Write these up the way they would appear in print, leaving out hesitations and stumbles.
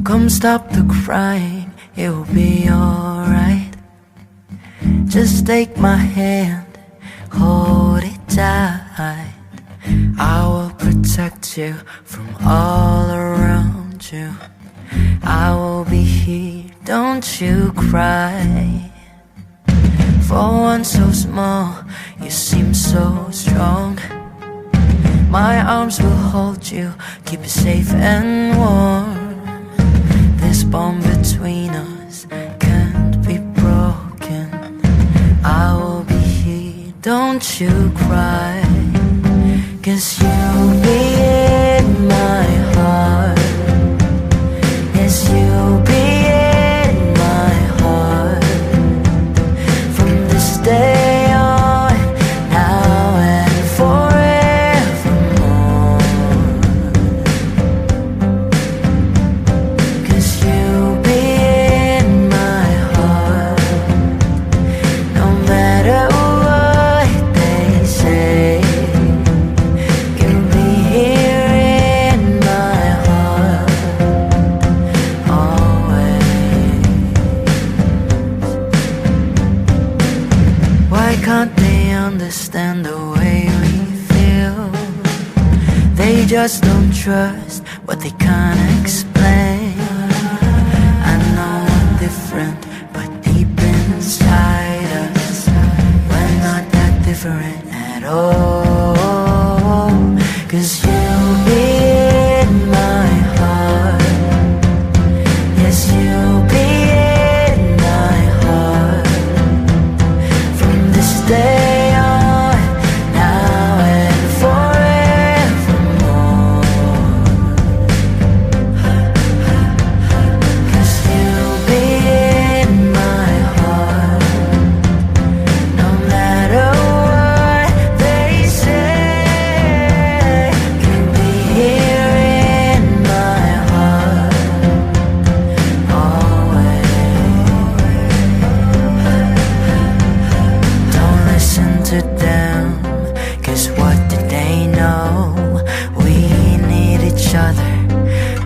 Come stop the crying, it will be alright. Just take my hand, hold it tight. I will protect you from all around you. I will be here, don't you cry. For one so small, you seem so strong. My arms will hold you, keep you safe and warm. This bond between us can't be broken. I will be here, don't you cry. 'Cause you'll be in my heart. Yes, you'll be in my heart. From this day on, now and forevermore. 'Cause you'll be in my heart. No matter what they say, you'll be here in my heart always. Why can't they understand the way we feel? They just don't trust what they can't explain. I know we're different, but deep inside us, we're not that different at all. 'Cause you'll be in my heart. Yes, you'll be in my heart. From this day on, now and forevermore. 'Cause you'll be in my heart. No matter what they say, you'll be here in my heart always. Don't listen to them, 'cause what did they know? We need each other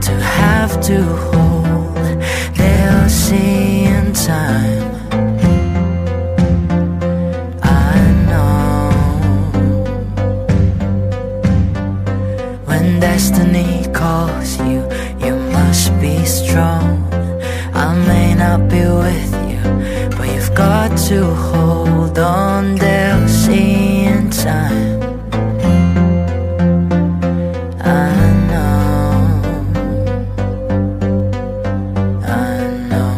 to have to hold. They'll see in time, I know. When destiny calls you, you must be strong. I may not be with you, but you've got to hold on. They'll see in time, I know, I know.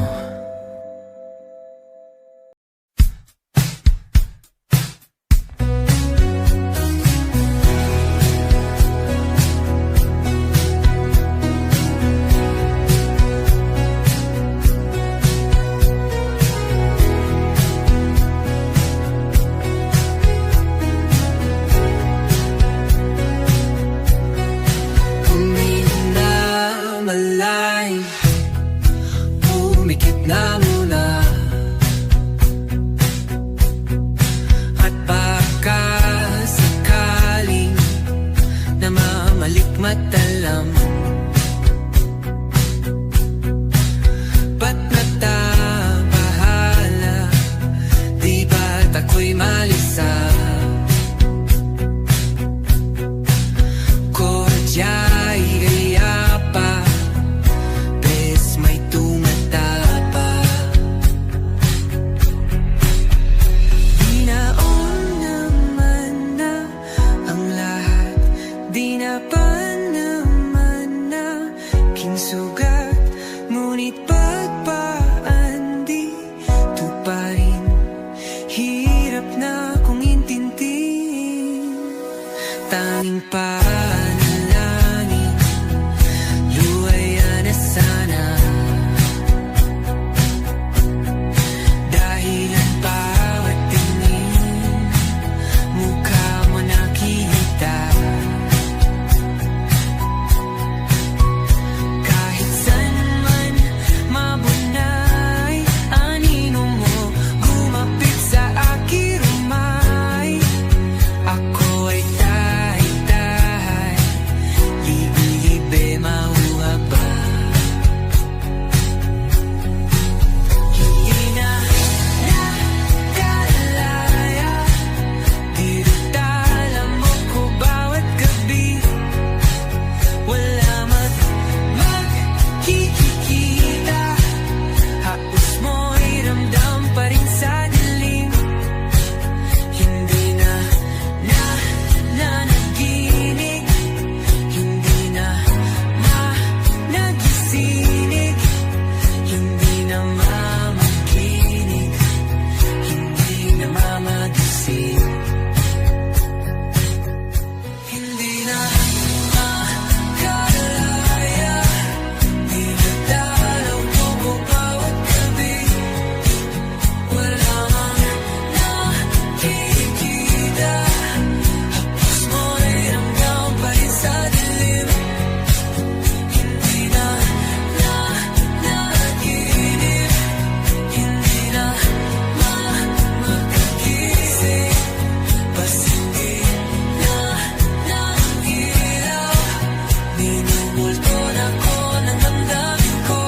multo na ko ng damdamin ko,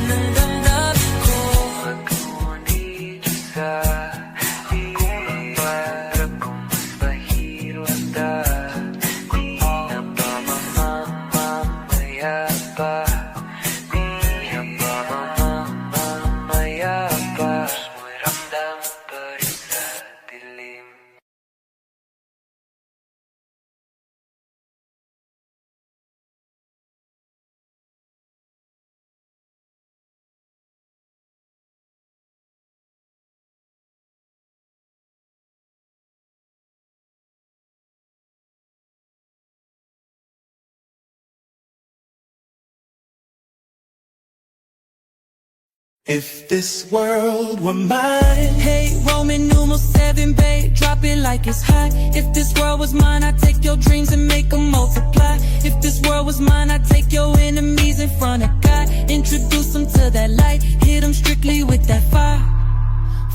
ng damdamin ko. Pag-ngunit sa hirap, para kung mas bahiro ata, di na ba mamamaya pa, di na ba mamamaya pa. Mo'y ramdam pa rin sa dilim. If this world were mine, Hey, Roman numeral 7, babe, drop it like it's hot. If this world was mine, I'd take your dreams and make them multiply. If this world was mine, I'd take your enemies in front of God, introduce them to that light, hit them strictly with that fire.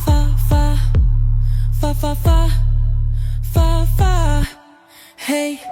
Fire, fire, fire, fire, fire, fire, fire. Hey,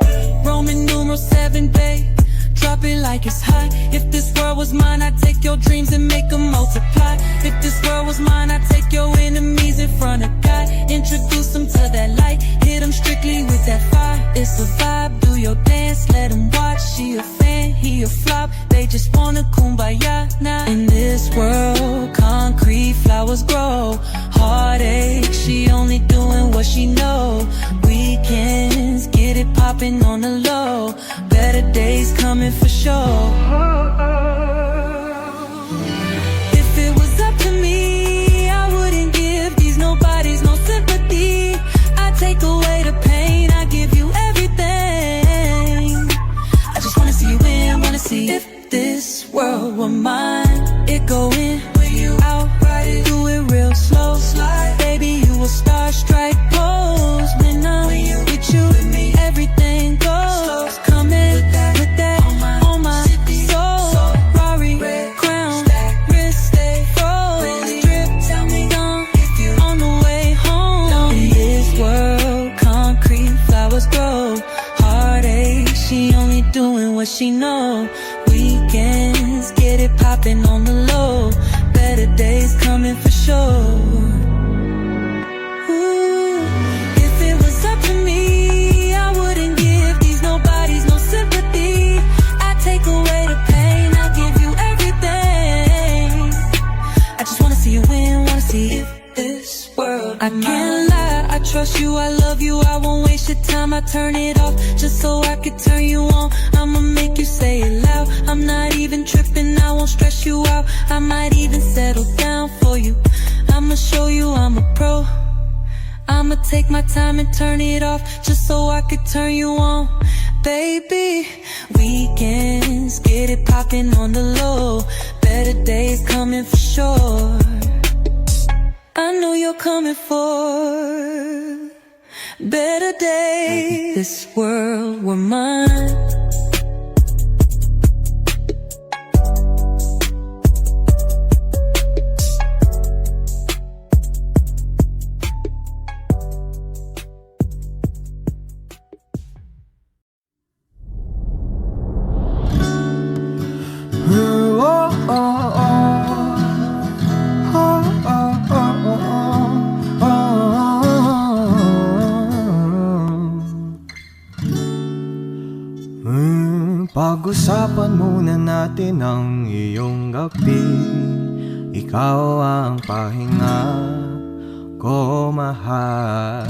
Roman numeral 7, babe, drop it like it's hot. If this world was mine, I'd take your dreams and make them multiply. If this world was mine, I'd take your enemies in front of God, introduce them to that light, hit them strictly with that fire. It's a vibe, do your dance, let them watch. She a fan, he a flop, they just wanna kumbaya now. In this world, concrete flowers grow, heartache, she only doing what she know. Weekends, get it popping on the low, better days coming for sure. If it was up to me, I wouldn't give these nobodies no sympathy. I'd take away the pain, I'd give you everything. I just wanna see you win, wanna see if this world were mine. It go in, out, do it real slow. Baby, you a star strike pose. When I'm with you, everything goes. Come in with that on my soul. Rari, crown, wrist stay froze. Drip, down on the way home. In this world, concrete flowers grow. Heartache, she only doing what she know. Weekends, get it popping on the low. Better days coming for sure. Ooh, if it was up to me, I wouldn't give these nobodies no sympathy. I'd take away the pain, I'll give you everything. I just wanna see you win, wanna see if this world I can't lie, I trust you, I love you, I won't waste your time, I turn it off just so I could turn you on. I'ma make you say it loud, I'm not even tripping, I won't stress you out. I might even settle down for you, I'ma show you I'm a pro. I'ma take my time and turn it off just so I could turn you on. Baby, weekends, get it popping on the low. Better days coming for sure. I know you're coming for better days. If this world were mine. Pag-usapan muna natin ang iyong gabi. Ikaw ang pahinga ko, mahal.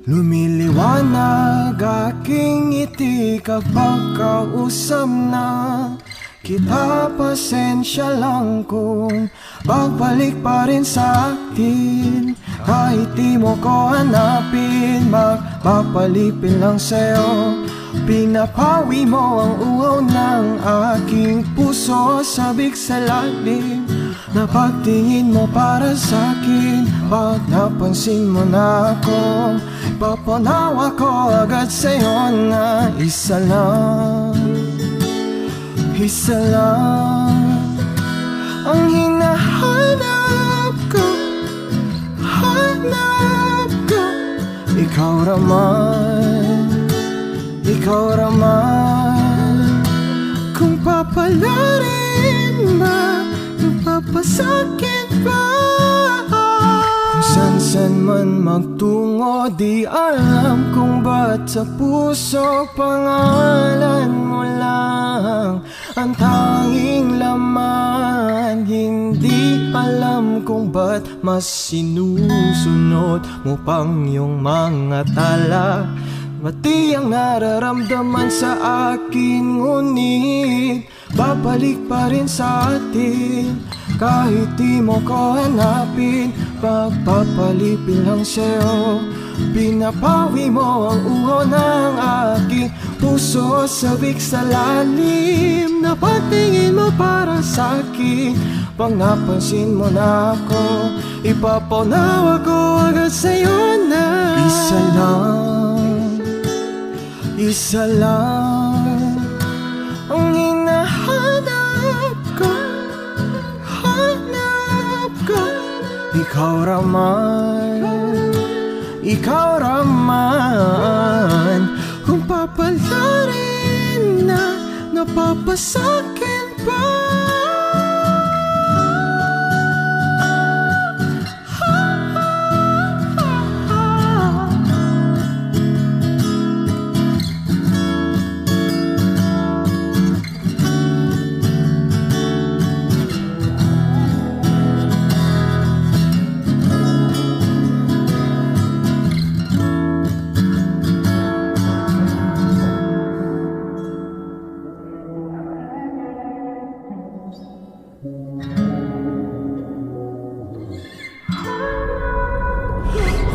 Lumiliwanag aking ngiti kapag kausap na kita. Pasensya lang kung pagbalik pa rin sa akin. Kahit di mo ko hanapin, magpapalipin lang sa'yo. Pinapawi mo ang uhaw ng aking puso, sabik sa lalim na pagtingin mo para sa'kin. Pag napansin mo na ako, papanawa ko agad sa'yo na isa lang ang hinahanap ko, hanap ko. Ikaw raman mapapasakit pa. Kung san-san man magtungo, di alam kung ba't sa puso pangalan mo lang ang tanging laman. Hindi alam kung ba't mas sinusunod mo pang yung mga tala. Mati ang nararamdaman sa akin, ngunit babalik pa rin sa atin. Kahit di mo ko hanapin, pagpapalipin lang sa'yo. Pinapawi mo ang uho ng aking puso, sabik sa lalim. Napatingin mo para sa'kin, pag napansin mo na ako, ipapaunawa ko agad sa'yo na isa lang, isa lang ang hinahanap ko, hanap ko. Ikaw raman, ikaw raman. Kung papalarin na napapasakin pa.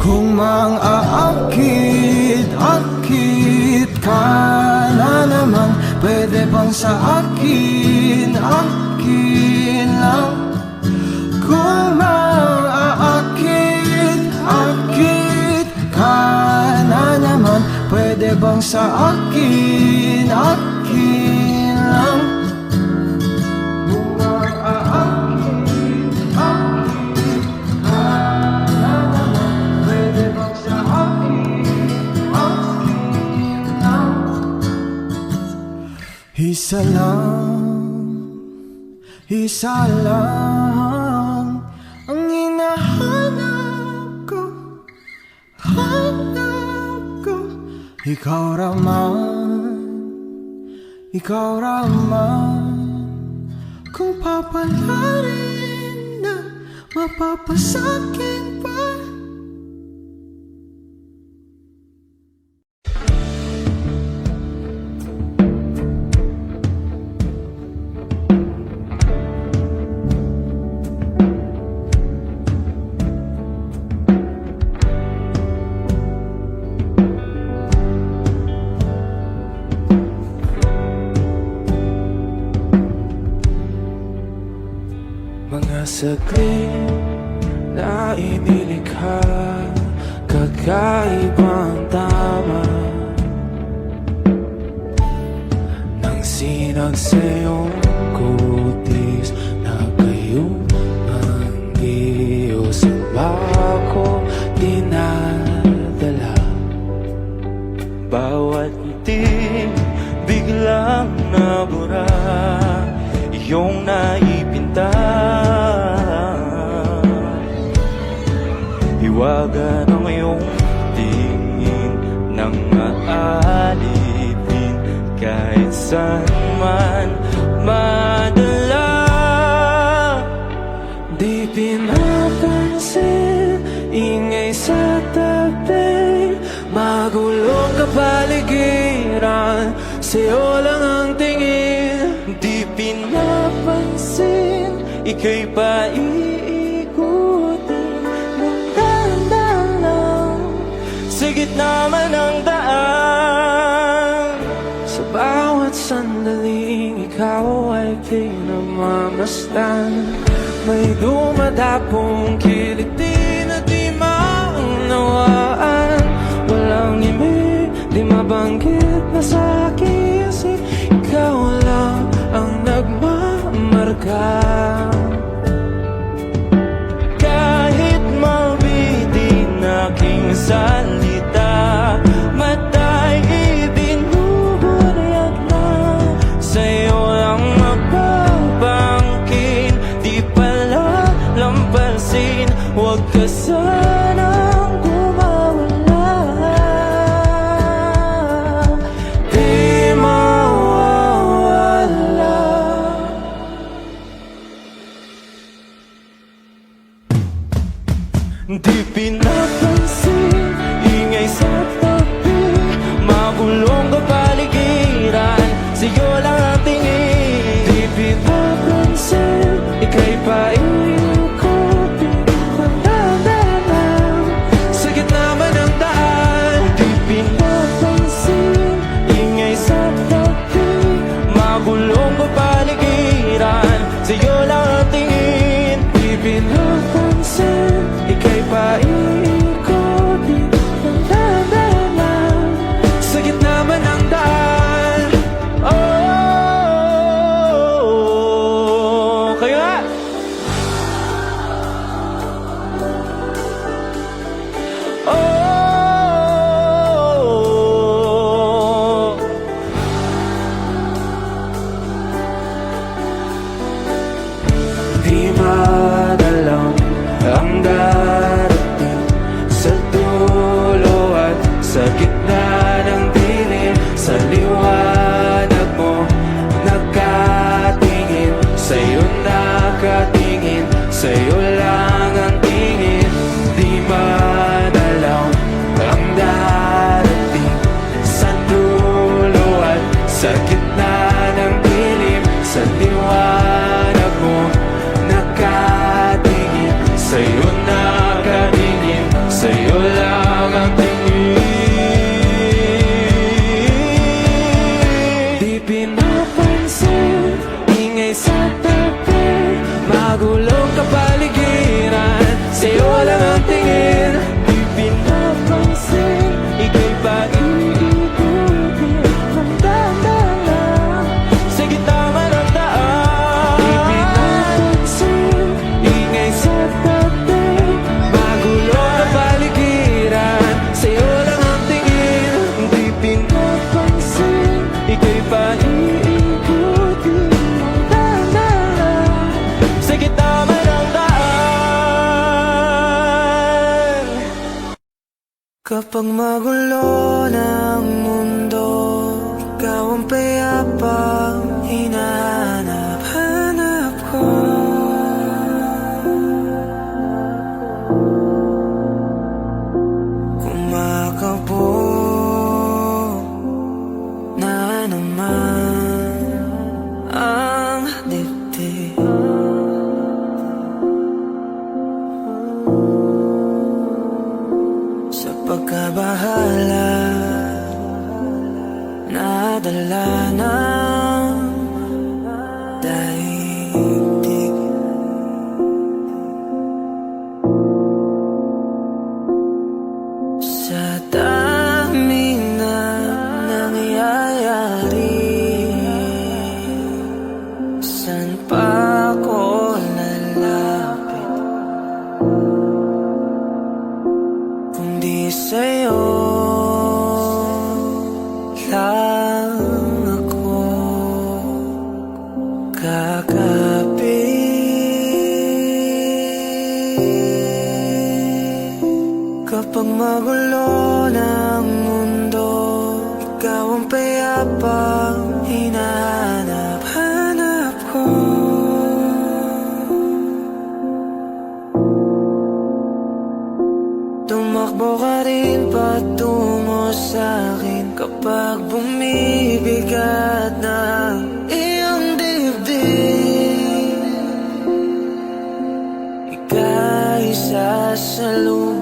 Kung mang-aakit-akit ka na naman, pwede bang sa akin, akin lang? Kung mang-aakit-akit ka na naman, pwede bang sa akin, akin lang? Isa lang ang hinahanap ko, hanap ko. Ikaw raman, ikaw raman. Kung papalarin na mapapasakin pa. Mga saglit na inilikha, kakaibang tama nang sinag sa'yong kutis na kayong manggiyo sa bako dinadala. Bawat ngiti biglang nabura, iyong naipinta. Hiwaga ng iyong tingin nang aalipin, kahit saan man madala. Di pinapansin, ingay sa tabi, magulong kapaligiran, sa'yo lang ang tingin. Di pinapansin, ika'y paiikutin ng dahan-dahan lang sa gitna man ng daan. Sa bawat sandaling ikaw ay pinagmamasdan, may dumadapong kiliti na di maunawaan. Walang imig, di mabanggit na sa aking isip, ikaw lang ang nagmamarka. Kahit mabitin aking salita, matay ibinuburyat na, sa'yo lang mapapangkin. Di pala magulong kapaligiran, sa'yo lang ang tingin. Di pinapansin, ika'y paikutin ng dahan-dahan sa gitna man ng daan. Oh, kaya di madalang ang darating sa dulo at sa gitna ng dilim. Sa liwanag mo nakatingin, sa'yo nakatingin, sa'yo lang ang tingin. Di madalang ang darating sa dulo at sa gitna ng dilim. Sa liwanag mo nakatingin, sa'yo nakatingin, sa'yo lang ang tingin. Di pinapansin, ingay sa tabi, magulong kapaligiran, sa'yo lang ang tingin. Di pinapansin, ika'y paikutin ng dahan-dahan sa gitna man ng daan. Di pinapansin, ingay sa tabi, magulong kapaligiran, sa'yo lang ang tingin. Di pinapansin, ika'y paikutin ng dahan-dahan sa gitna man ng daan. Kapag magulo ng mundo, ikaw ang payapang hinahanap-hanap ko. Kumakabog na naman ang dibdib. Sa pagkabahala, nadala ng daigdig. Sa daming na nangyayari, saan pa ako lalapit kundi sa'yo lang ako kakapit. Kapag magulo ng mundo, ikaw ang payapang hinahanap-hanap ko. Tumakbo ka rin patungo sa'kin kapag bumibigat ng iyong dibdib. Ika'y sasalubungin.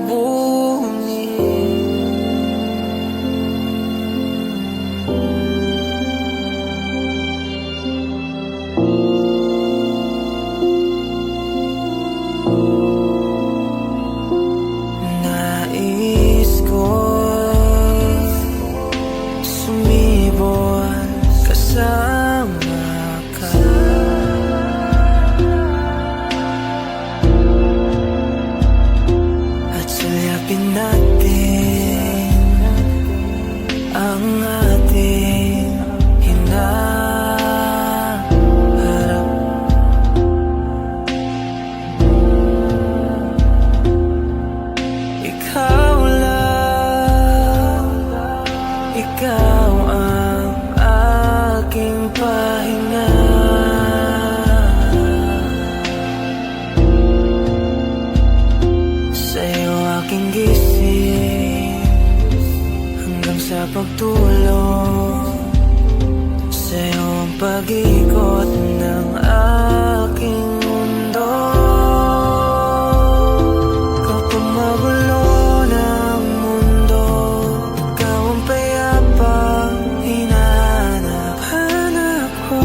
Nais ko'y sumibol kasama ka. At sulyapin natin ang ating hinaharap. Ikaw lang, ikaw ang aking pahinga. Sa'yo aking gising hanggang sa pagtulog. Sa'yo ang pag-ikot ng aking mundo. Kapag magulo ng mundo, ikaw ang payapang hinahanap-hanap ko.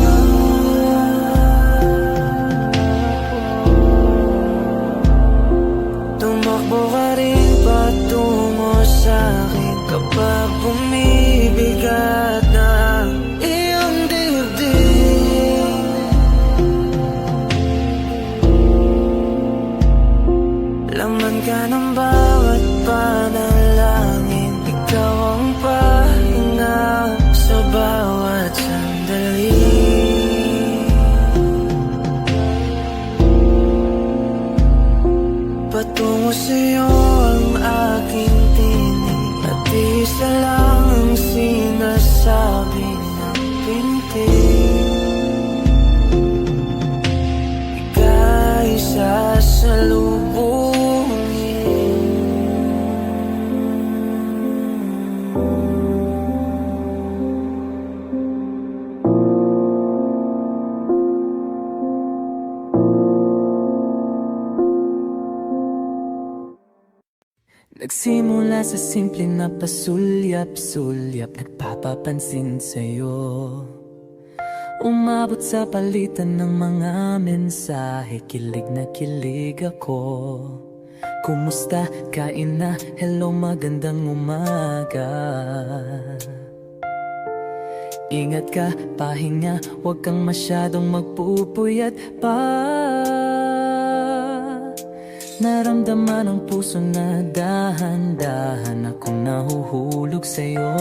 Nagsimula sa simple na pasulyap-sulyap, nagpapapansin sa'yo. Umabot sa palitan ng mga mensahe, kilig na kilig ako. Kumusta? Kain na? Hello, magandang umaga. Ingat ka, pahinga, huwag kang masyadong magpupuyat pa. Naramdaman ang puso na dahan-dahan akong nahuhulog sa'yo.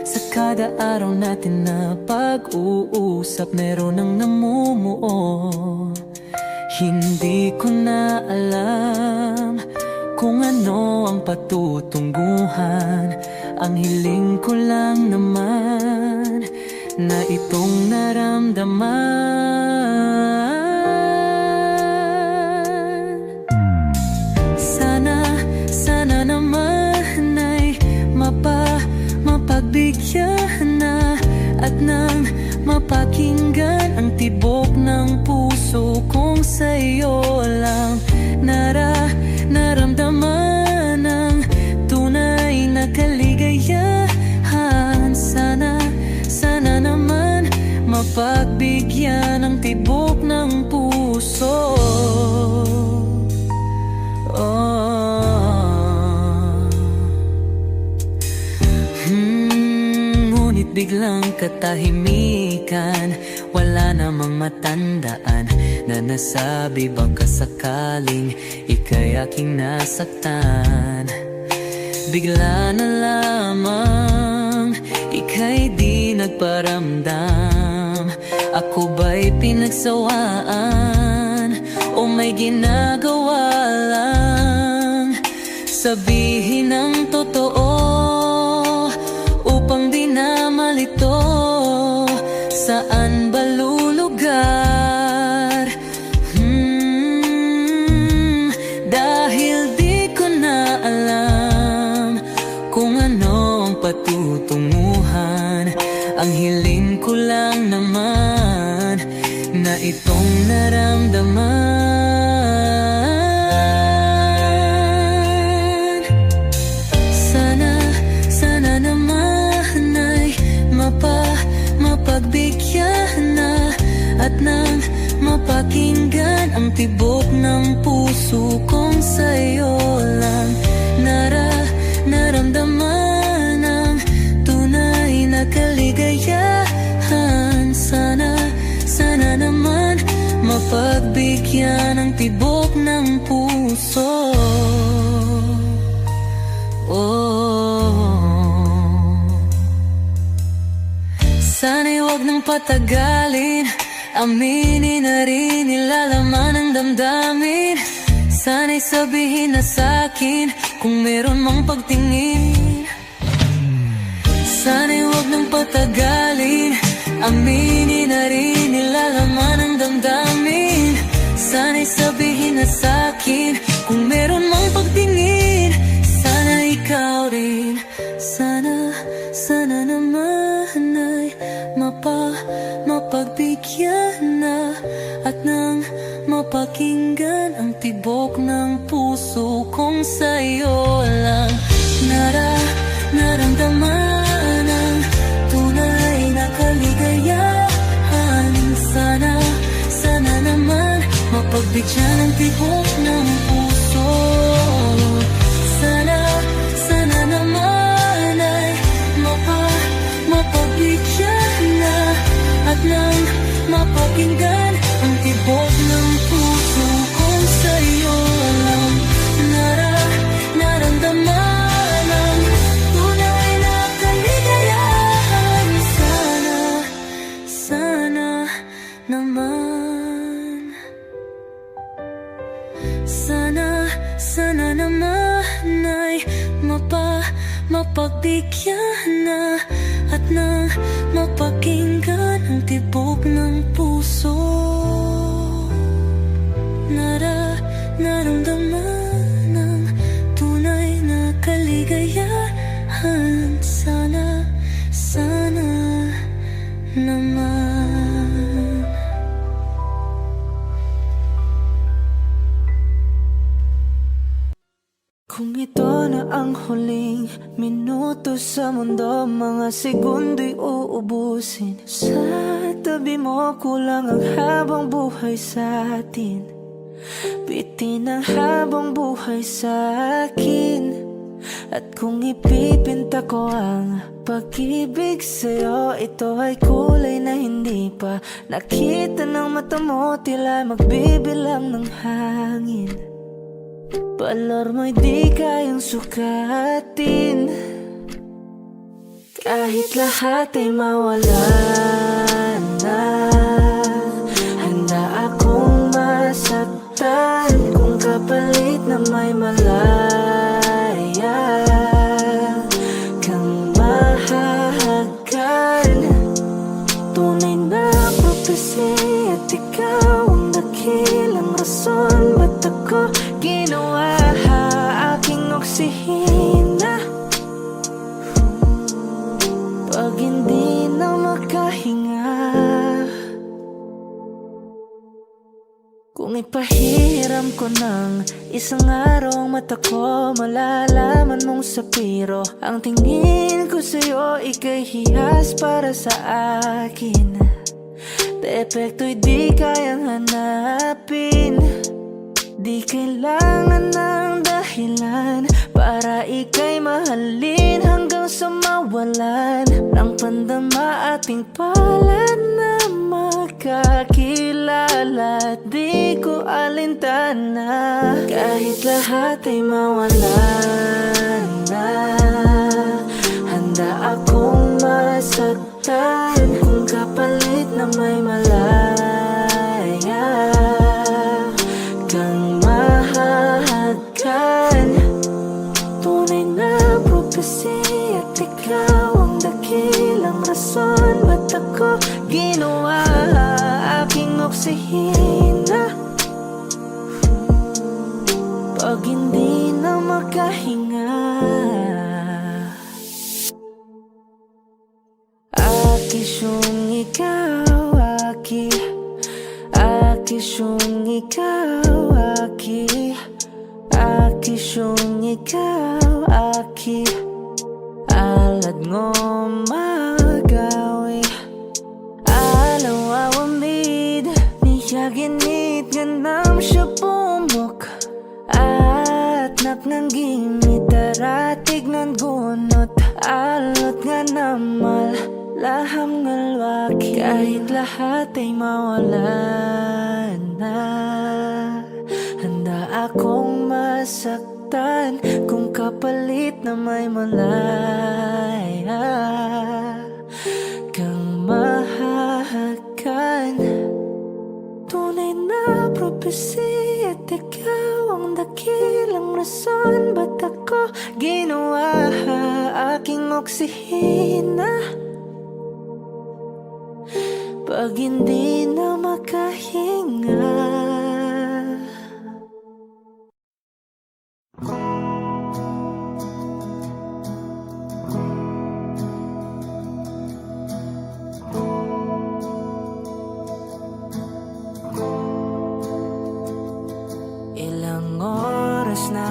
Sa kada araw natin na pag-uusap, meron ang namumuo. Hindi ko na alam kung ano ang patutunguhan. Ang hiling ko lang naman na itong naramdaman. Sana naman ay mapagbigyan na at nang mapakinggan ang tibok ng puso kong sa'yo lang naramdaman ang tunay na kaligayahan. Sana naman mapagbigyan ang tibok ng puso. Ngunit biglang katahimikan, wala namang matandaan na nasabi baka sakaling ika'y aking nasaktan. Bigla na lamang ika'y di nagparamdam. Ako ba'y pinagsawaan o may ginagawa lang? Sabihin ang totoo upang di na malito. Saan ba lulugar? Dahil di ko na alam kung ano ang patutunguhan. Ang hiling ko lang naman na itong naramdaman. Sana naman ay mapagbigyan na at nang mapakinggan ang tibok ng puso kong sa'yo lang naramdaman ang tunay na kaligayahan. Sana naman mapagbigyan ang tibok ng puso. Sana'y huwag nang patagalin, aminin na rin nilalaman ng damdamin. Sana'y sabihin na sa'kin kung meron mang pagtingin. Sana'y huwag nang patagalin, aminin na rin nilalaman ng damdamin. Sana'y sabihin na sa'kin kung meron mang pagtingin. Sana ikaw rin, sana naman ay mapagbigyan na at nang mapakinggan ang tibok ng puso kong sa'yo lang naramdaman ang tunay na kaligayahan. Sana naman mapagbigyan ang tibok ng puso. Sana naman ay mapagbigyan na at nang mapakinggan ang tibok ng puso kong sa'yo lang naramdaman ang tunay na kaligayahan. Sana naman, sana naman ay mapagbigyan na at nang mapakinggan ang tibok ng puso. Naramdaman ang tunay na kaligayahan. Sana naman. Kung ang huling minuto sa mundo, mga segundo'y uubusin. Sa tabi mo kulang ang habang buhay sa atin, bitin ang habang buhay sa akin. At kung ipipinta ko ang pag-ibig sa'yo, ito ay kulay na hindi pa nakita ng mata mo, tila magbibilang ng hangin. Balor mo'y di kayang sukatin, kahit lahat ay mawala na. Handa akong masaktan kung kapalit na may malaya kang mahahagan. Tunay na prophecy at ikaw ang dakilang rason ba't ako ginawa aking oksihina. Pag hindi na makahinga, kung ipahiram ko ng isang araw ang mata ko, malalaman mong sapiro ang tingin ko sa'yo, ika'y hiyas para sa akin. Depekto'y di kayang hanapin, di kailangan ng dahilan para ika'y mahalin hanggang sa mawalan ng pandama ating palad na magkakilala. Di ko alintana kahit lahat ay mawalan na. Handa akong masaktan kung kapalit na may malaya kang mahahagan. Tunay na prophecy at ikaw ang dakilang rason ba't ako ginawa aking oksihina. Pag hindi na makahinga, akisyong ikaw, akisyong ikaw, akisyong ikaw, alad ngo magawi, alaw awamid, niyaginit ganam siya pumok, at naknanggimit aratig ng gunot, alot nga namal laham ngalwaki. Kahit lahat ay mawalan na, handa akong masaktan kung kapalit na may malaya kang mahahagan. Tunay na prophecy at ikaw ang dakilang rason ba't ako ginawa aking oksihina. Pag hindi na makahinga, ilang oras na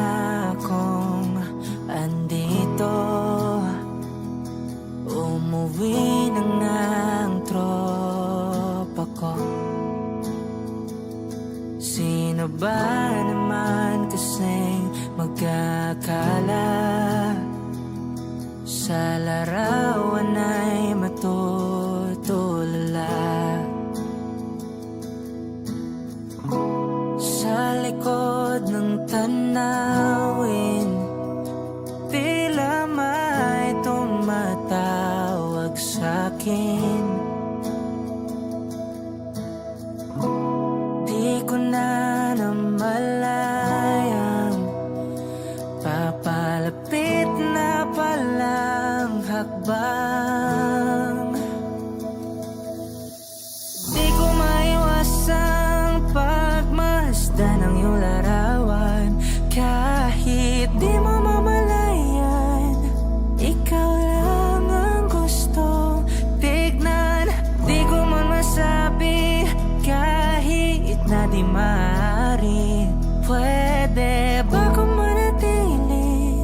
akong andito, umuwi na ngang tropa ko. Sino ba naman kasing magkakala sa larawan ay matutulala? Sa likod ng tanawin, tila may tumatawag sa'kin. Di ko na namalayang papalapit na palang hakbang. Di ko maiwasang pagmasdan ng iyong larawan, kahit di mo mamalayan, ikaw lang ang gusto tignan. Di ko man masabi kahit na di maaari, pwede ba kung manatili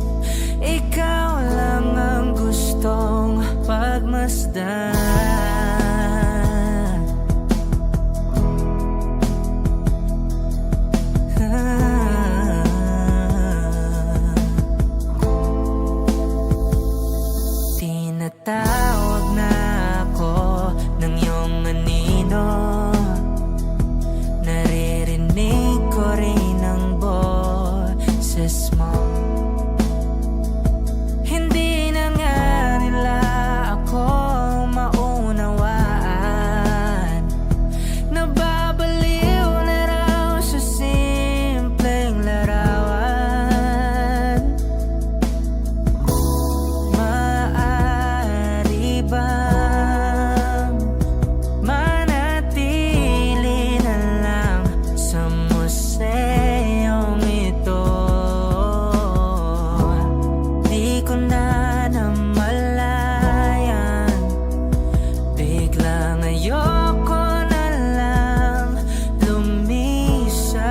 ayoko na lang lumisan.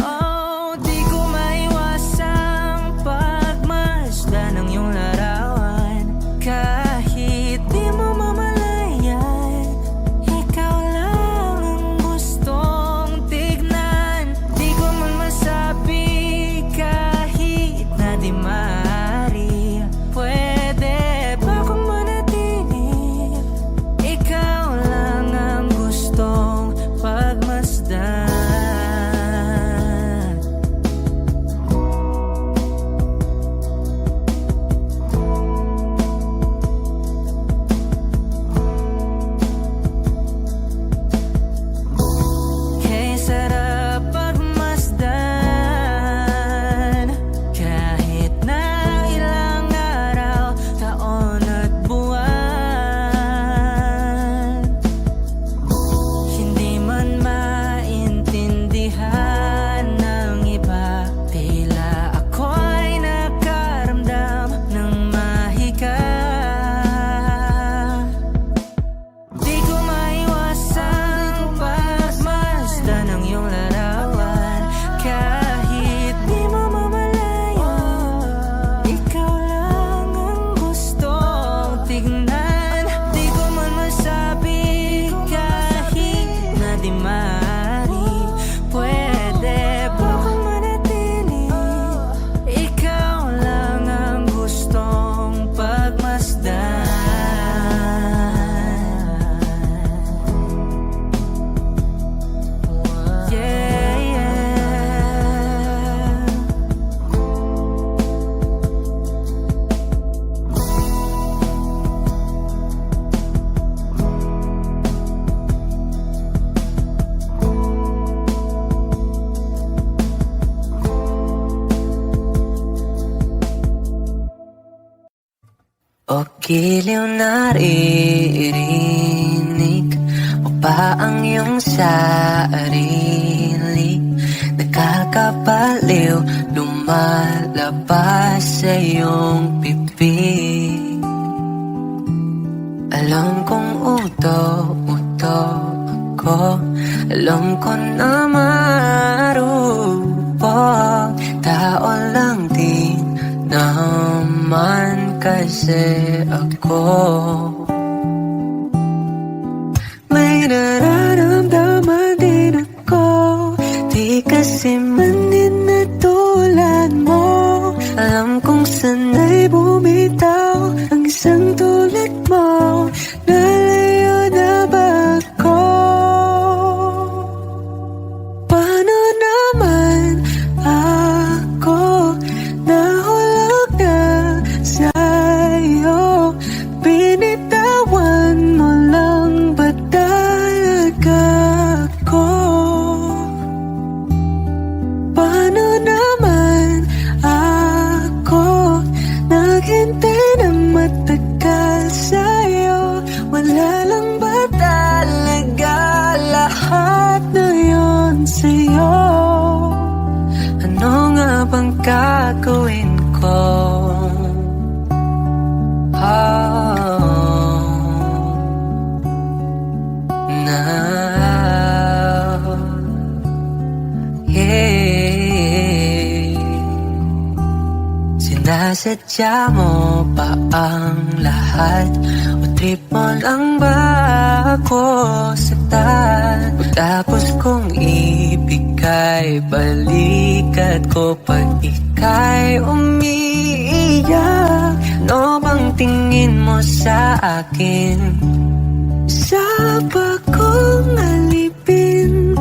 Oh, di ko maiwasang pagmasdan ng iyong larawan. Kahit di mo mamalayan, ikaw lang ang gustong tignan. Di ko man masabi kahit na di maaari. Pwede ba kung manatili? Ikaw lang ang gustong pagmasdan. Kay sarap pagmasdan, kahit na ilang araw, taon at buwan. Hindi man maintindihan ng iba, tila ako'y nakaramdam ng mahika. Di ko maiwasang pagmasdan ng iyong larawan. Kahit di mo mamalayan, ikaw lang ang gustong tignan. Di ko man masabi kahit na di maaari. Pwede ba kung manatili? Ikaw lang ang gustong pagmasdan. Yeah, yeah. O giliw naririnig mo ba ang iyong sarili? Nakakabaliw, lumalabas sa iyong bibig. Alam kong uto-uto ako, alam ko na marupok. Tao lang din naman kasi ako. May nararamdaman din ako, di kasi man din na tulad mo. Alam kong sana'y bumitaw ang isang tulad mo. Lalayo na ba ako? Paano naman ako nahulog na sa'yo? Binitawan mo lang ba talaga ako? Paano naman ako naghintay na matagal sa'yo? Wala lang ba talaga lahat na yun sa'yo? Ano nga bang gagawin ko? Now, yeah. Sinasadya mo ba ang lahat? O trip mo lang ba ako saktan? O tapos kong ibigay balikat ko pag ika'y umiiyak? Ano bang tingin mo sa akin? Sa bagong alipin,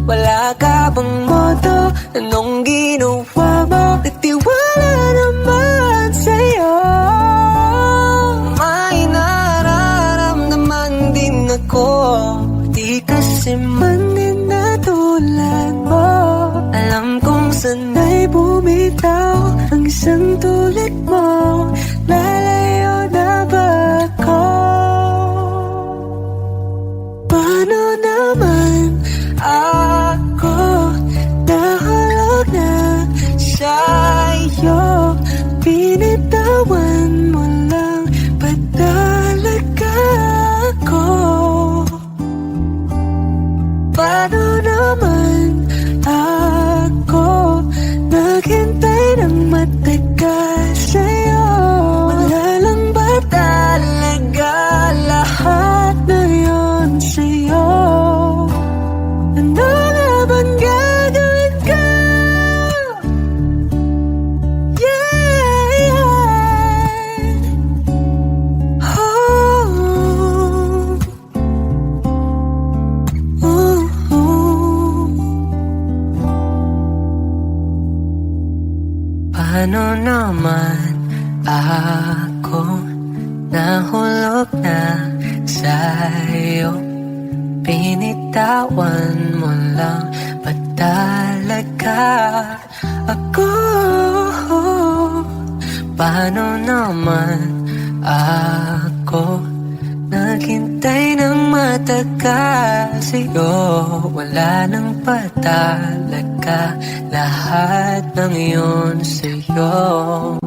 wala ka bang moto? Anong ginawa mo? Nagtiwala naman sa'yo. May nararamdaman din ako, di kasi man din na tulad mo. Alam kong sana'y bumitaw ang isang tulad mo. Lalayo na ba ako? Paano naman ako nahulog na sa'yo? Binitawan mo lang ba talaga Paano naman ako nahulog na sa'yo? Pinitawan mo lang ba talaga ako? Paano naman ako naghintay ng matagal sa'yo? Wala nang patalaga, lahat ng iyon sa'yo.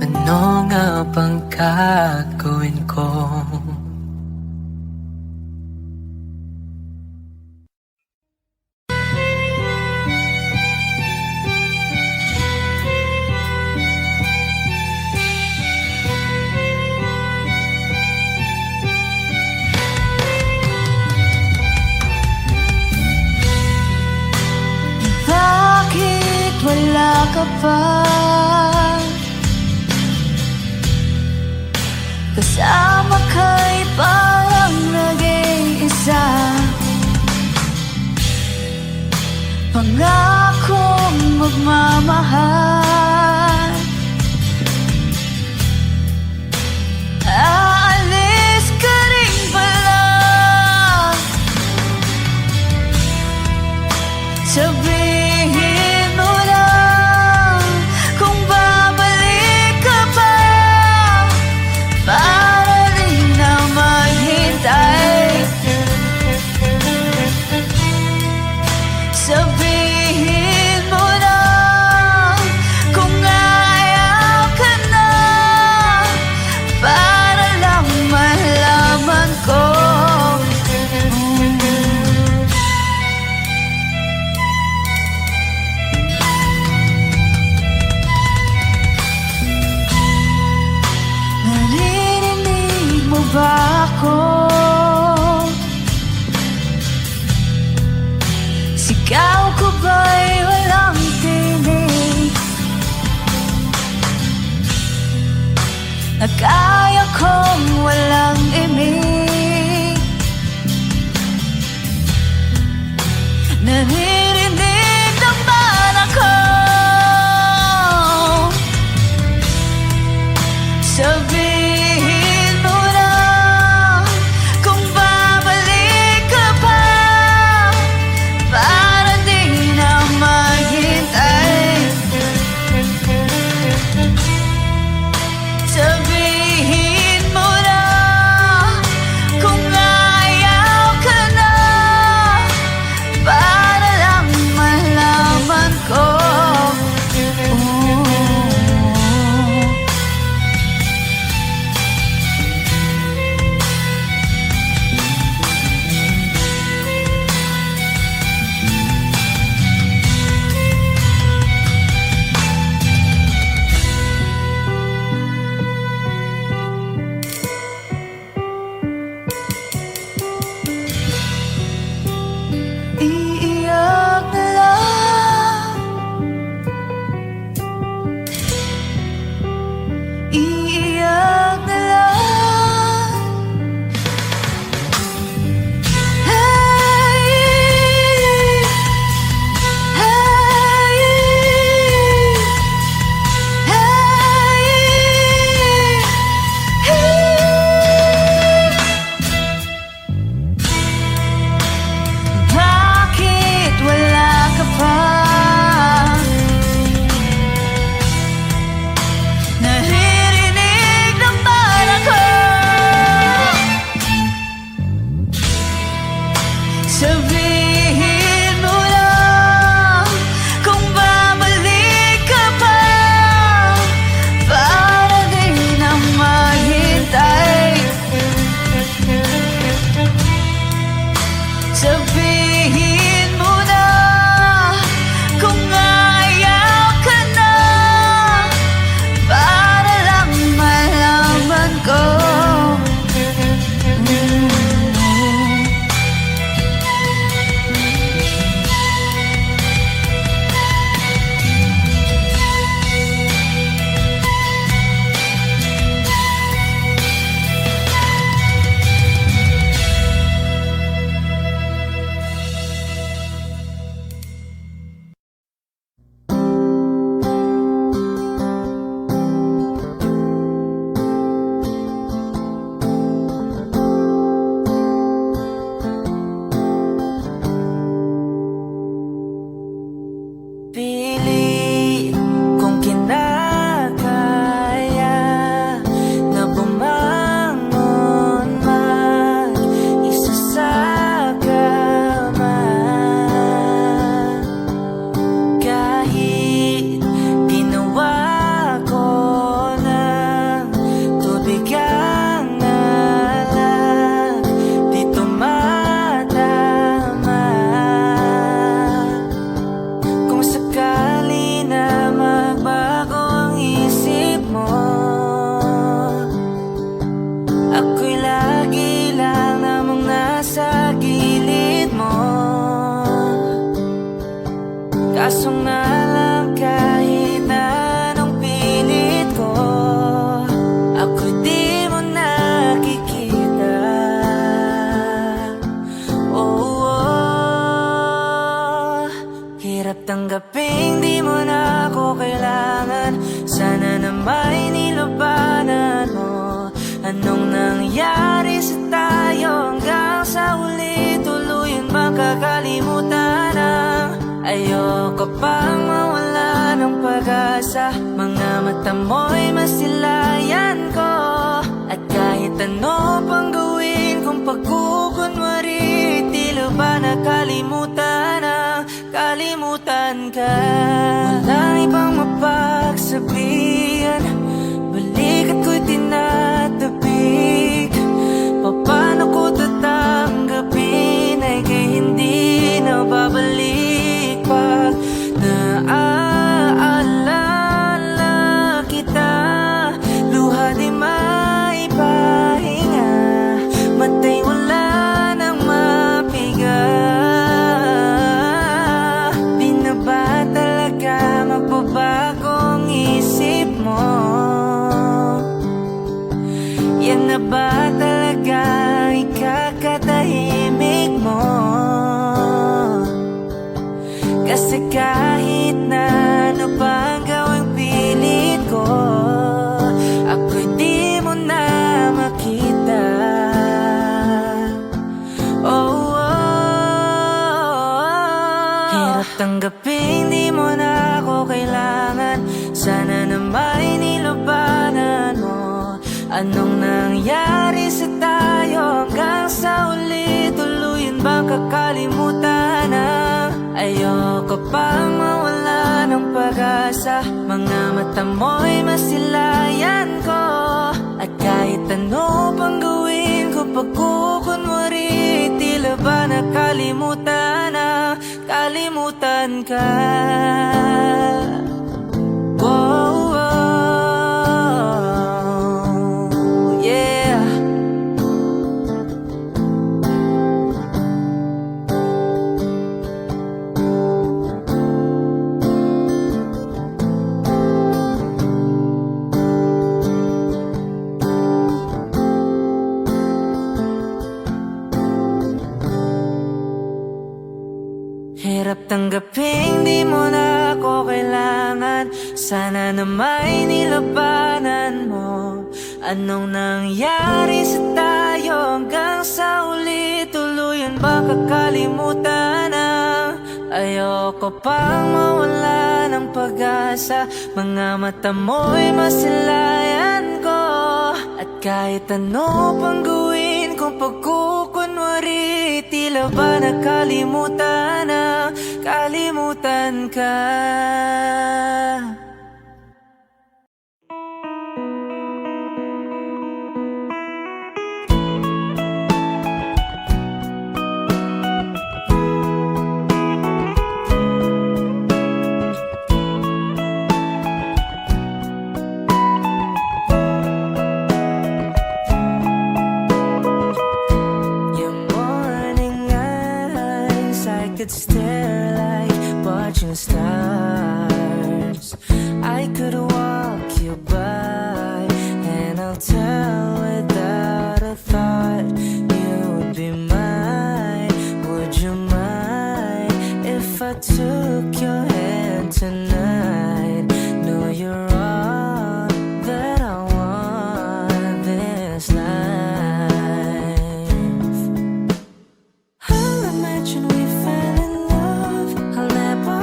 Ano nga bang gagawin ko? Bakit wala ka pa? Kasama ka'y parang nag-iisa. Pangakong magmamahal, aalis ka rin pala. Sabihin mo lang kung babalik ka pa, para rin na maghintay. Sabihin mo lang kung ayaw ka na, para lang malaman ko. Naririnig mo ba ako? Sigaw ko ba'y walang tinig? Na kaya kong walang imig? Naririnig naman ako. Sabihin mo lang kung babalik ka pa, para di na maghintay. Sabihin mo lang kung ayaw ka na, para lang malaman ko. Iiyak na lang, iiyak na lang. Hey, hey, bakit wala ka pa? Naririnig naman ako. Sabihin mo lang kung babalik ka pa, para di na maghintay. Sabihin mo na kung ayaw ka na, para lang malaman ko. pusong nalang kahit na anong pilit ko, ako'y di mo nakikita. Hirap tanggaping di mo na ako kailangan. Sana na may nilabanan mo. Anong nangyari sa tayo hanggang sa huli? Tuluyan bang kakalimutan ang ayoko pang mawala ng pag-asa. Mga mata mo'y masilayan ko, at kahit ano pang gawin kung pagkukunwari, tila ba nakalimutan ang kalimutan ka. Walang ibang mapagsabihan, balikat ko'y tinatabik. Paano ko tatanggapin ay kay hindi na babalik pag naaalala kita. Luha di maipahinga, matay wala nang mapiga. Di na ba talaga magbabagong isip mo? Yan na ba talaga ikakatahimik mo? Kasi kahit na ano pa ang gawing pilit ko, ako'y di mo na makita. Hirap tanggapin di mo na ako kailangan. Sana na may nilabanan mo. Anong nangyari sa tayo hanggang sa uli? Tuluyan bang kakalimutan ang ayoko pang mawala ng pag-asa. Mga mata mo'y masilayan ko, at kahit ano pang gawin ko pagkukunwari, tila ba nakalimutan ang kalimutan ka. Whoa, yeah. Hirap tanggaping di mo na ako kailangan. Sana na may nilabanan mo. Anong nangyari sa tayo hanggang sa uli? Tuluyan ba kakalimutan ang ayoko pang mawala ng pag-asa. Mga mata mo'y masilayan ko, at kahit ano pang gawin kung pagkukunwari, tila ba nakalimutan ang kalimutan ka. Could stare like watching stars. I could walk you by, and I'll tell without a thought you would be mine. Would you mind if I took your hand tonight? No, you're all that I want this life. I'll imagine we fell in love. I'll never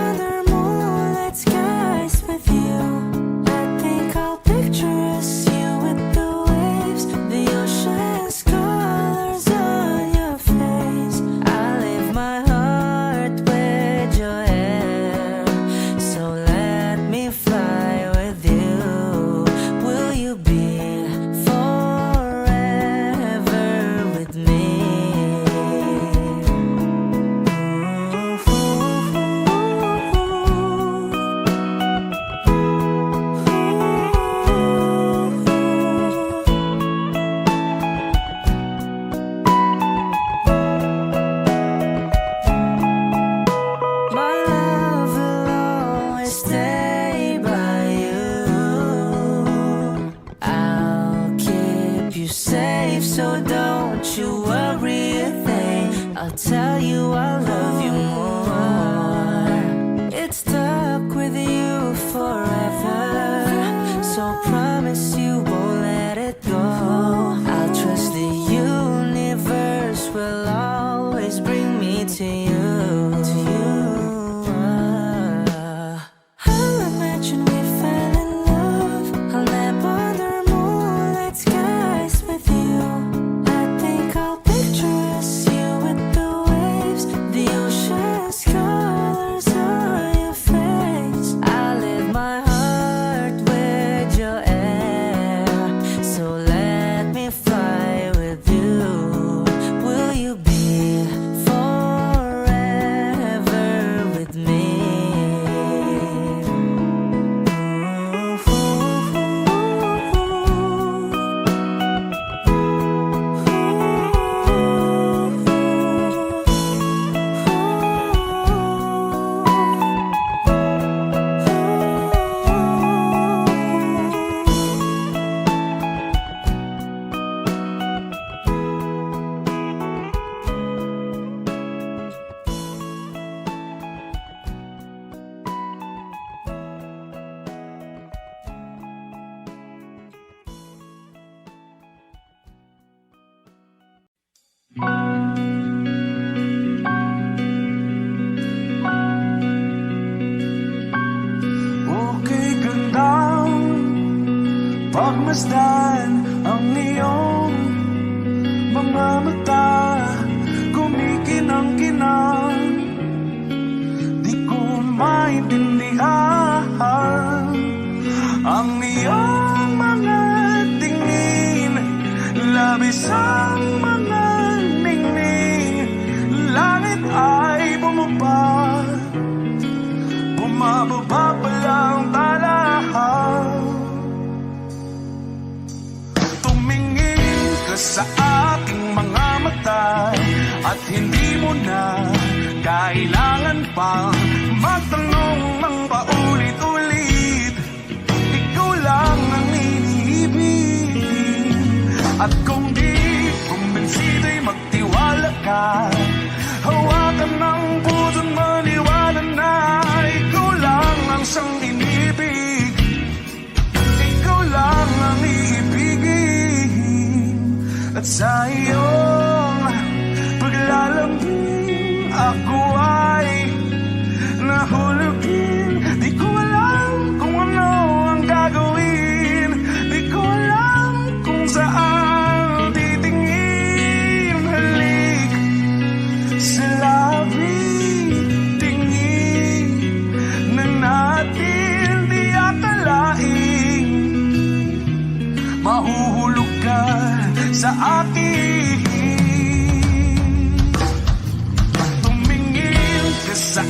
I'll tell you I love you more. It's stuck with you forever, so promise you won't let it go. I'll trust the universe will always bring me to you. I'll imagine we fell in love. I'll nap under moonlight skies with you. I think I'll picture us, you with the waves, the ocean's colors on your face. I live my heart with your air, so let me fly with you. Will you be forever with me? Okay, gandang pagmasdan ang iyong mga mata, kumikinang-kinang. Di ko maintindihan ang iyong mga tingin, labis ang mga ningning. Langit ay bumaba, bumababa pa lang talahan. Tumingin ka sa aking mga mata, at hindi mo na kailangan pang magtanong ng paulit-ulit. Ikaw lang ang iniibig, at kung di kumbinsido'y magtiwala ka. Hawakan ng puso't maniwala na ikaw lang ang siyang inibig. Ikaw lang ang iibigin, at sa iyong paglalambing ako ay nahulugin. Di ko alam kung ano ang gagawin, di ko alam kung saan titingin. Halik sa labi, tingin na natin di akalain. Mahuhulog ka sa akin. Tumingin ka sa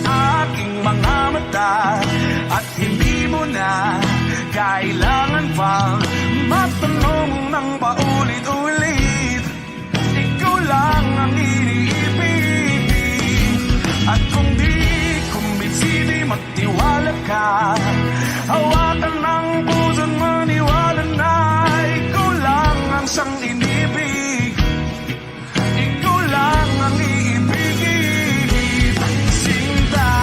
aking mga mata, at hindi mo na kailangan pang magtanong ng paulit-ulit. Ikaw lang ang iniibig, at kung di kumbinsido'y magtiwala ka. Hawakan ng puso't maniwala na ikaw lang ang siyang inibig. Ikaw lang ang iibigin, Sinta.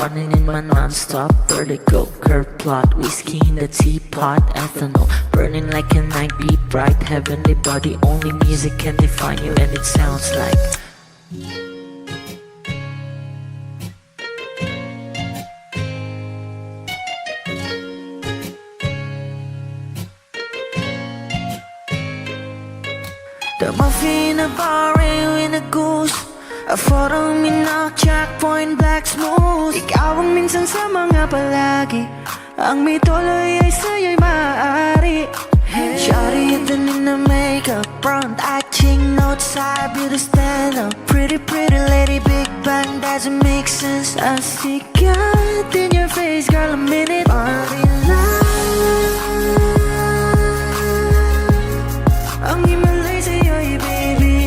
running in my non-stop vertigo. Curve plot, whiskey in the teapot, ethanol burning like a night beat, bright heavenly body. Only music can define you, and it sounds like the muffin, a bar, in a goose. A photo, minak, jack, point, black, smooth. Ikaw ang minsan sa mga palagi. Ang may tuloy ay sa'yo'y maaari. Shawty hidden in the makeup, front eye, cheek, note side, beauty stand up. Pretty, pretty lady, big bang, doesn't make sense. I see God in your face, girl, a minute. Body love. Ang himalay sa'yo'y baby.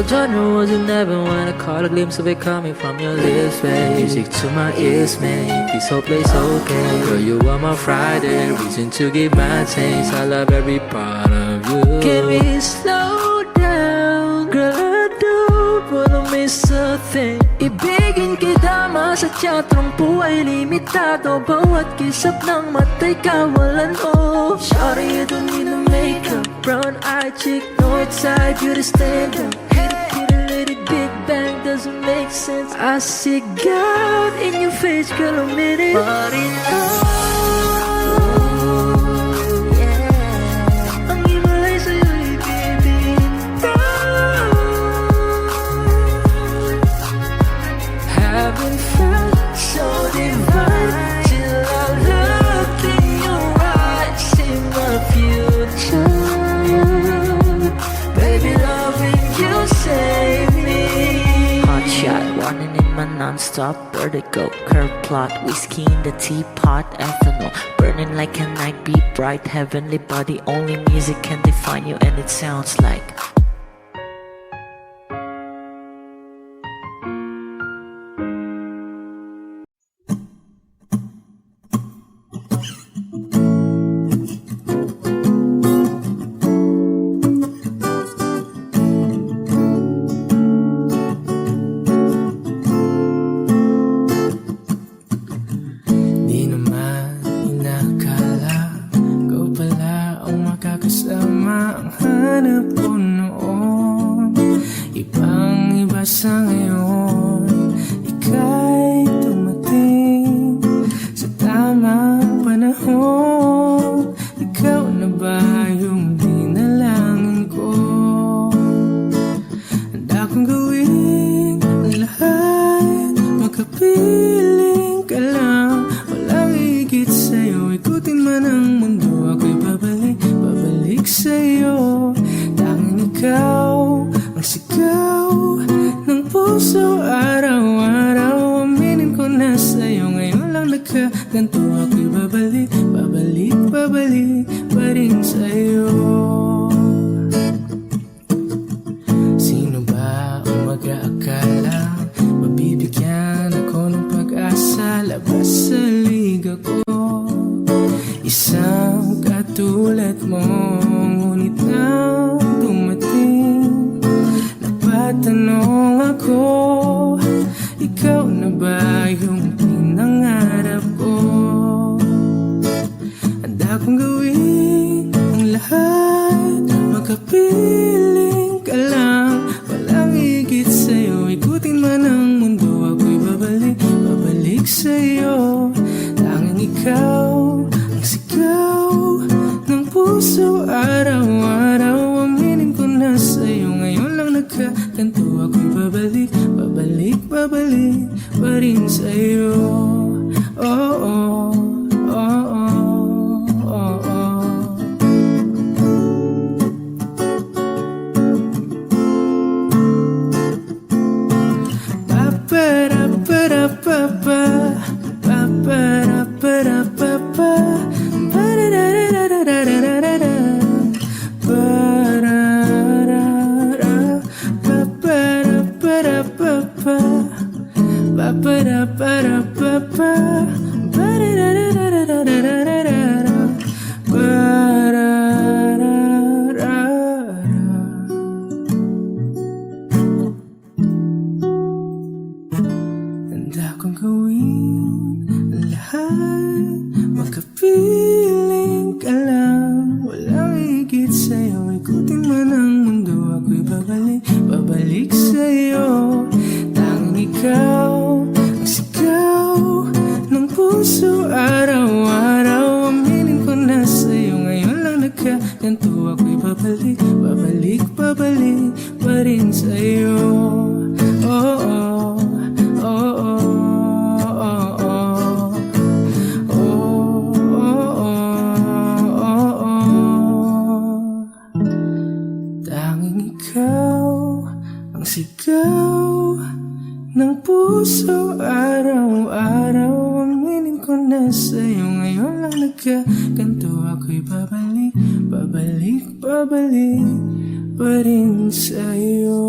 Genre wasn't never when I caught a glimpse of it coming from your lips, babe. Music to my ears, man. This whole place okay. Girl, you are my Friday, reason to give my taste. I love every part of you. Can we slow down? Girl, I don't wanna miss a thing. Ibigin kita, masadya trangpo ay limitado. Bawat kisap ng mata'y kawalan mo. Shawty, you don't need no makeup. Brown eye, chick, north side, beauty stand up. Big bang doesn't make sense. I see God in your face, girl, a minute. But in love, yeah. Ang himalay sa'yo'y bibintang. Haven't felt so divine till I looked in your eyes, in my future. Baby, loving you save me. Hot shot, running in my non-stop vertigo. Curve plot, whiskey in the teapot, ethanol burning like a night beat, bright heavenly body. Only music can define you, and it sounds like ang hanap ko noon. Ibang-iba sa ngayon. Ika'y dumating sa tamang panahon. Ikaw na ba yung dinalangin ko? Handa kong gawin ang lahat, makapiling ka lang. Walang higit sa'yo, ikutin man ang mundo. Ako'y babalik sa'yo. Tanging ikaw ang sigaw ng puso. Araw-araw aminin ko na sa'yo. Ngayon lang nagkaganto. Ako'y babalik pa rin sa'yo. Sino ba ang mag-aakala mabibigyan ako ng pag-asa? Labas sa liga ko, isang katulad mo. Ngunit nang dumating, napatanong ako, ikaw na ba yung pinangarap ko? Handa kong gawin ang lahat, makapiling ka lang. Walang higit sa'yo, ikutin man ang mundo. Ako'y babalik sa'yo. Tanging ikaw ang sigaw ng puso. Araw-araw aminin ko na sa'yo. Ngayon lang nagkaganto. Ako'y babalik pa rin sa'yo. Oh, oh, oh, oh, oh, oh. Pa-pa-ra-pa-ra-pa-pa, pa-pa-ra-pa-ra-pa-pa, ba-da-da-da-da-da-da-da-da, pa-ra-ra, pa-pa-ra-pa-ra-pa-pa. walang higit sa'yo. Ikutin man ang mundo, ako'y babalik, babalik sa'yo. Tanging ikaw ang sigaw ng puso araw-araw. Aminin ko na sa'yo, ngayon lang nagkaganto. Ako'y babalik, babalik, babalik pa rin sa'yo. Oh, oh, oh, oh. Sigaw ng puso araw-araw. Aminin ko na sa'yo, ngayon lang nagkaganto. Ako'y babalik, babalik, babalik pa rin sa'yo.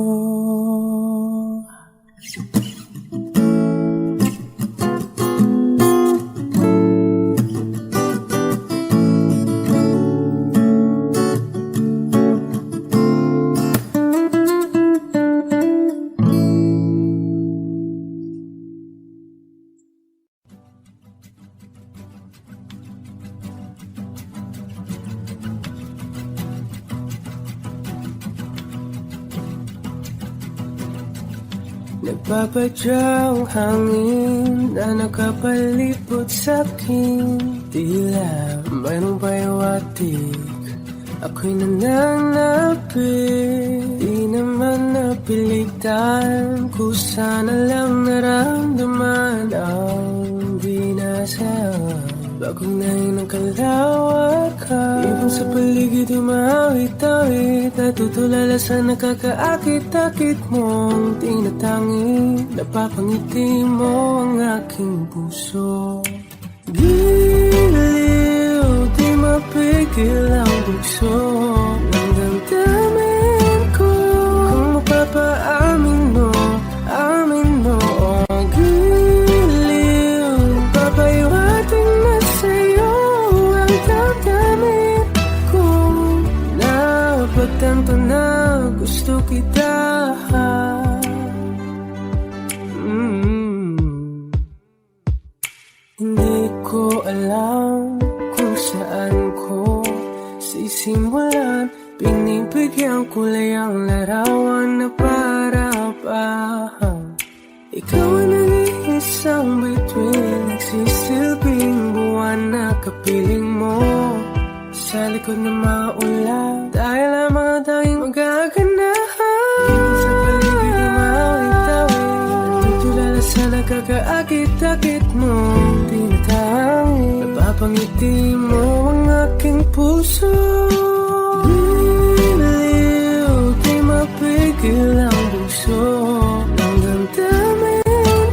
Nagpapadyang hangin na nakapalipot sa'kin. Tila mayroong payawatig, ako'y nananapit. Di naman napilitan, kusana lang naramdaman ang binasa. Bagong nahin ang kalawakan, ibang sa paligid umawit-awit. Natutulala sa nakakaakit-akit mong tinatangi. Napapangiti mo ang aking puso. Giliw, di mapigil ang bugso ng damdamin ko. Kung mapapaamin mo, amin mo. Oh, giliw, papayawating na sa'yo ang damdamin ko. Napagtanto na gusto kita. Hindi ko alam kung saan ko sisimulan. Pinibigyan kulay ang larawan na para pa. Ikaw ang nag-iisang bituin, nagsisilbing buwan na kapiling mo. Sa likod ng maulan, dahil lamang tayong magaganahan. Sa paligid ng mawit-awit, natutulala sa nakakaakit-akit mo. Tinatangi, napapangiti mo ang aking puso. Giliw, di mapigil ang bugso ng damdamin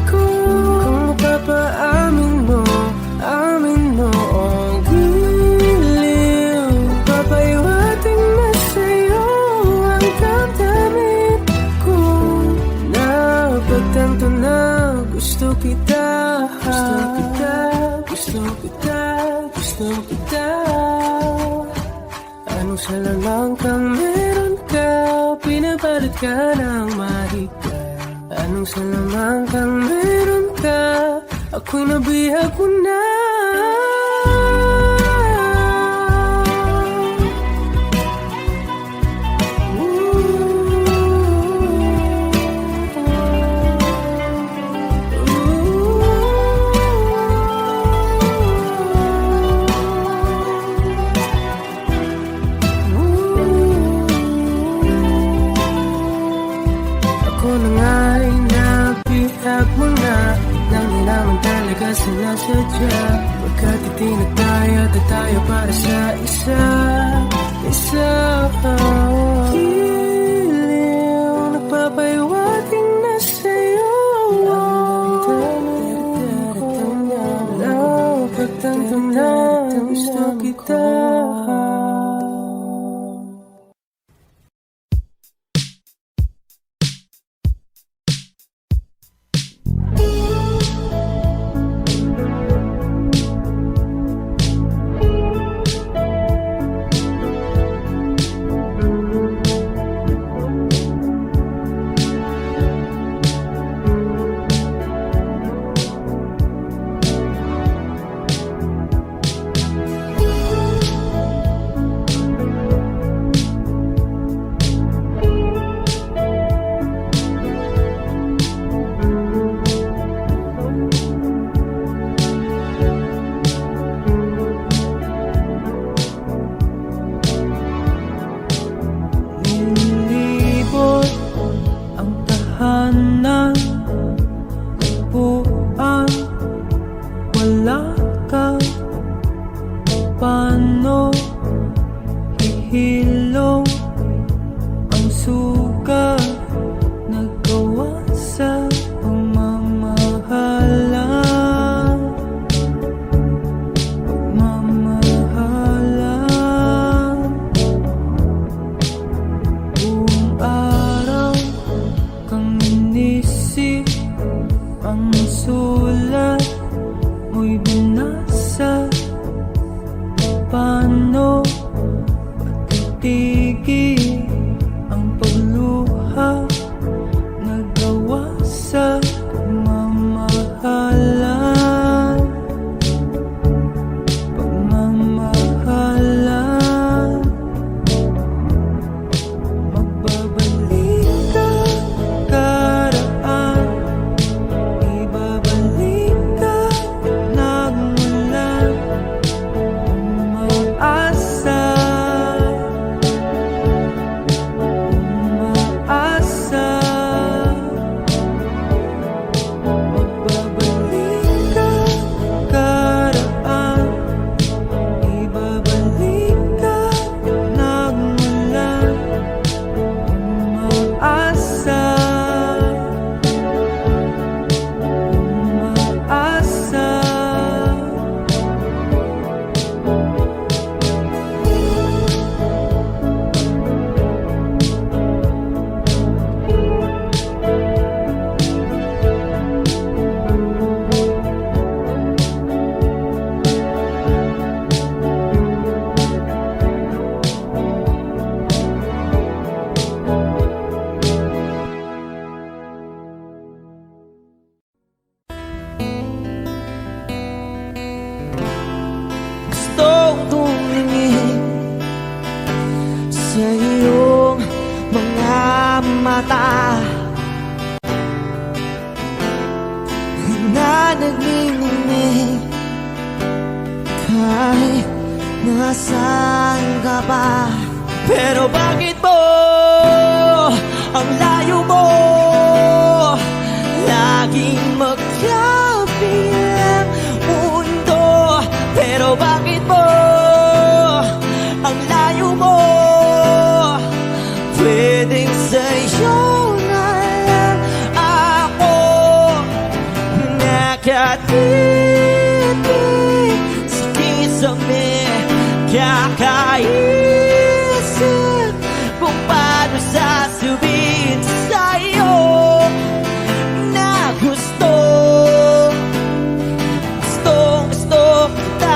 ko. Kung mapapaamin mo, amin mo. Oh, giliw, papayawating na sa'yo ang damdamin ko. Napagtanto na gusto kita. Gusto kita, gusto kita, gusto kita. Anong salalang kang meron ka, pinapalit ka ng mahika. Anong salalang kang meron ka, ako'y nabihag mo na. Sinasadya, pagkat itinataya tayo para sa isa. Giliw, nagpapayawating na sa'yo napagtanto na gusto kita. sa iyong mga mata na nagniningning kahit nasaan ka pa. Pero bakit mo ang layo mo laging magkabilang mundo? Pero bakit mo ang layo mo pwedeng sa'yo na lang ako nakatitig sa kisame, kakaisip kung paano sasabihin sa'yo na gustong gusto kita.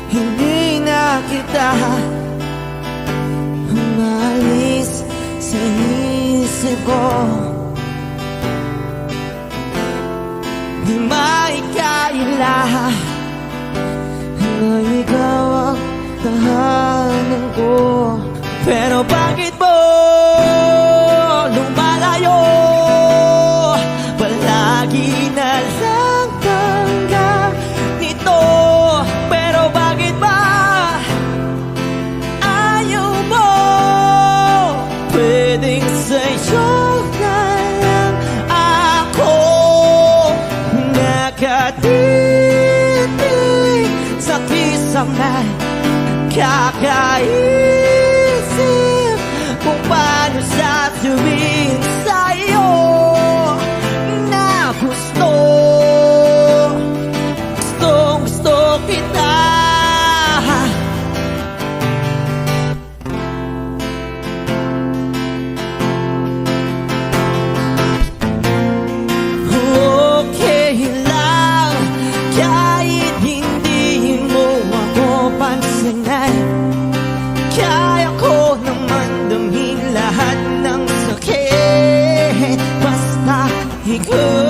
Hindi na kita umalis sa isip ko, di maikaila na ikaw ang tahanan ko. Pero bakit mo lumalayo? Palagi na lang tangga nito. Pero bakit ba ayaw mo pwedeng sa'yo na lang ako nakatitig sa kisame, kakaisip kung paano sasabihin sa'yo na gusto kita. Okay lang kahit hindi mo ako pansinin, kaya ko naman damhin lahat ng sakit basta ikaw.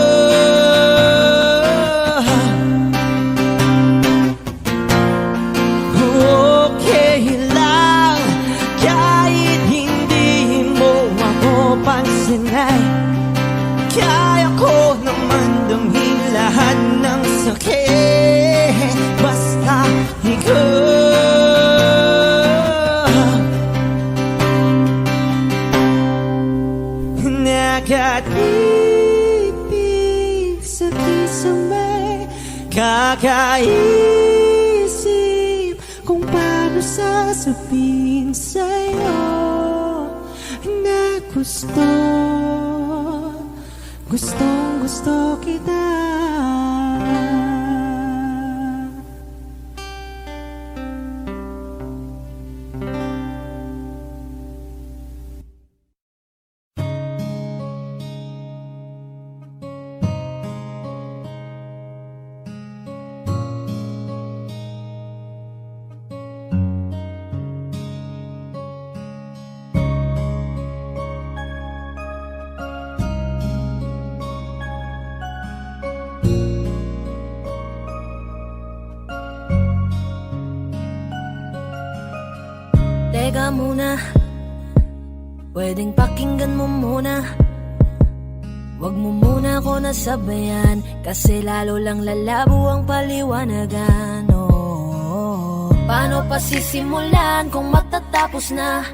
Okay lang kahit hindi mo ako pansinin, kaya ko naman damhin lahat ng sakit basta ikaw. Nakatitig sa kisame, kakaisip kung paano sasabihin sa'yo na gustong kita. Teka muna, pwedeng pakinggan mo muna. Wag mo muna ako nasabayan, kasi lalo lang lalabo ang paliwanagan. Oh, paano pa sisimulan kung matatapos na?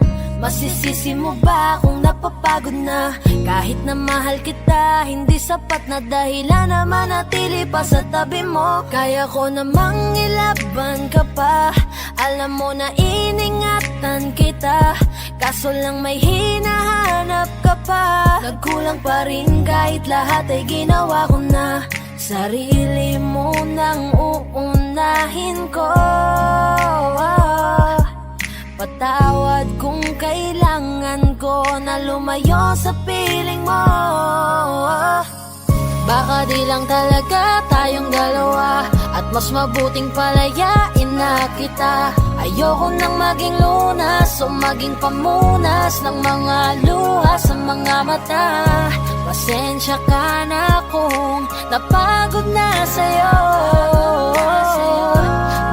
Masisisi mo ba kung napapagod na? Kahit na mahal kita, hindi sapat na dahilan na manatili pa sa tabi mo. Kaya ko namang ilaban ka pa, alam mo na iningatan kita, kaso lang may hinahanap ka pa. Nagkulang pa rin kahit lahat ay ginawa ko na. Sarili mo nang uunahin ko. Patawad kung kailangan ko na lumayo sa piling mo. Baka di lang talaga tayong dalawa, at mas mabuting palayain na kita. Ayoko nang maging lunas o maging pamunas ng mga luha sa mga mata. Pasensya ka na kung napagod na sa'yo.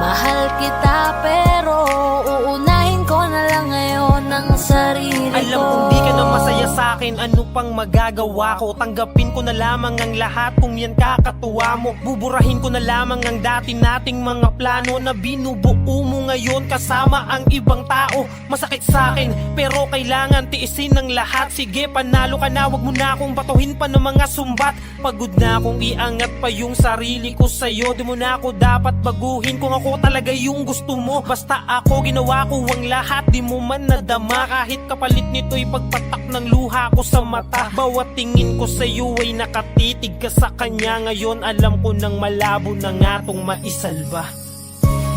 Mahal kita pero uunahin ko na lang ngayon ang sarili ko. Alam kong di ka na masaya sa'kin, ano pang magagawa ko? Tanggapin ko na lamang ang lahat kung yan kakatuwa mo. Buburahin ko na lamang ang dati nating mga plano na binubuo mo ngayon kasama ang ibang tao. Masakit sa'kin pero kailangan tiisin ng lahat. Sige, panalo ka na, wag mo na akong batuhin pa ng mga sumbat. Pagod na akong iangat pa yung sarili ko sa'yo. Di mo na ako dapat baguhin kung ako talaga yung gusto mo. Basta ako, ginawa ko ang lahat, di mo man nadama. Kahit kapalit nito'y pagpatak ng luha ko sa mata. Bawat tingin ko sa'yo ay nakatitig ka sa kanya. Ngayon alam ko nang malabo na nga tong maisalba.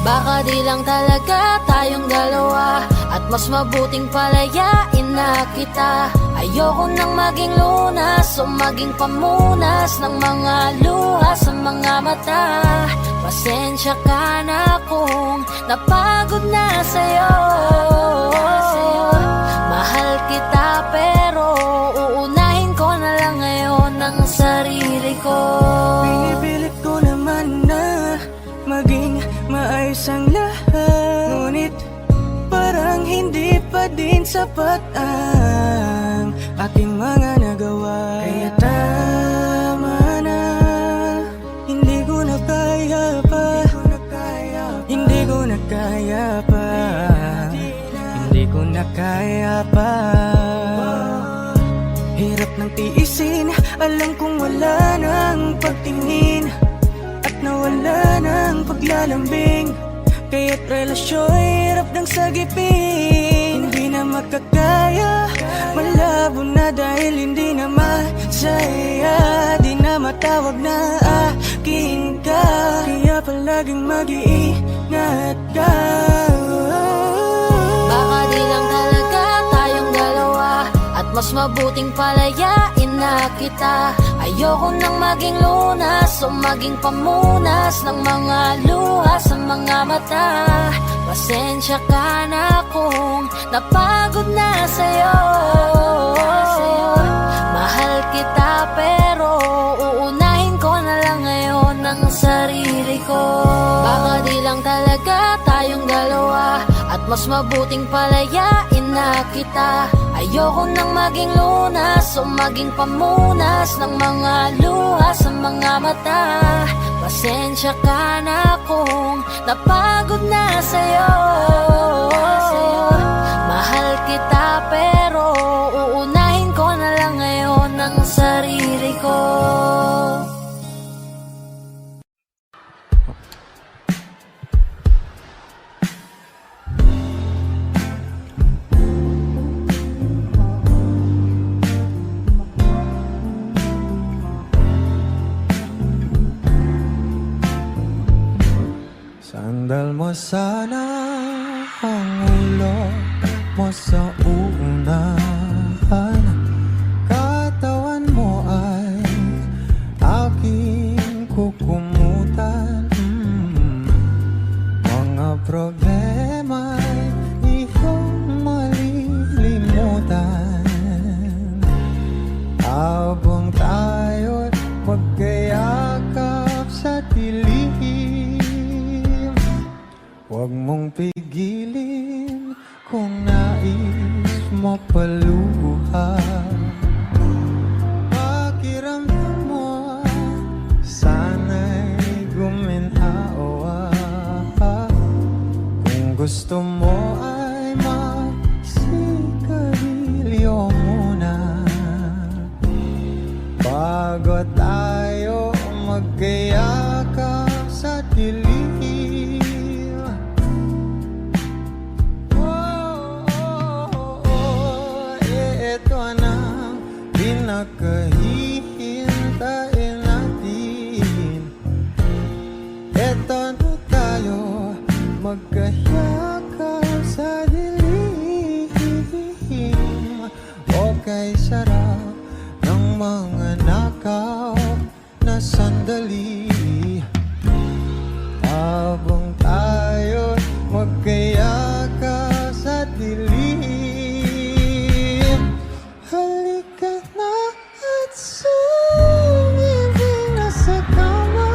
Baka di lang talaga tayong dalawa, at mas mabuting palayain na kita. Ayoko nang maging lunas o maging pamunas ng mga luha sa mga mata. Pasensya ka na kung napagod na sa'yo. Mahal kita pero uunahin ko na lang ngayon ang sarili ko. Pinipilit ko naman na maging maayos ang lahat, ngunit parang hindi pa din sapat ang aking mga nagawa. Kaya tama na, hindi ko na kaya pa, hindi ko na kaya pa, hindi ko na kaya pa. Hirap ng tiisin, alam kong wala nang pagtingin at nawala ng paglalambing. Kaya't relasyo'y hirap ng sagipin. Hindi na makakaya, malabo na dahil hindi na masaya. Di na matawag na akin ka, kaya palaging mag-iingat ka. Baka di lang talaga tayong dalawa, at mas mabuting palayain na kita. Ayoko nang maging lunas o maging pamunas ng mga luha sa mga mata. Pasensya ka na kung napagod na sa'yo. Mahal kita pero uunahin ko na lang ngayon ang sarili ko. Baka di lang talaga tayong dalawa, at mas mabuting palayain na kita. Ayoko nang maging lunas o maging pamunas ng mga luha sa mga mata. Pasensya ka na kung napagod na sa'yo. Mahal kita pero uunahin ko na lang ngayon ang sarili ko. Sandal mo sana ang ulo mo sa unahan. Katawan mo ay aking kukumutan. Mga problema'y iyong malilimutan. Habang tayo'y magkayakap sa dilim, huwag mong pigilin kung nais mo paluha. Pakiramdam mo, sana'y guminhawa. Kung gusto mo ay magsigarilyo muna bago tayo magkayakap sa dilim. Pinakahihintayin natin. Eto na tayo, magkahiyakap sa dilim. O kay sarap ng mga nakaw na sandali habang tayo'y magkayaka sa dilim. Halika na at sumibig na sa kama,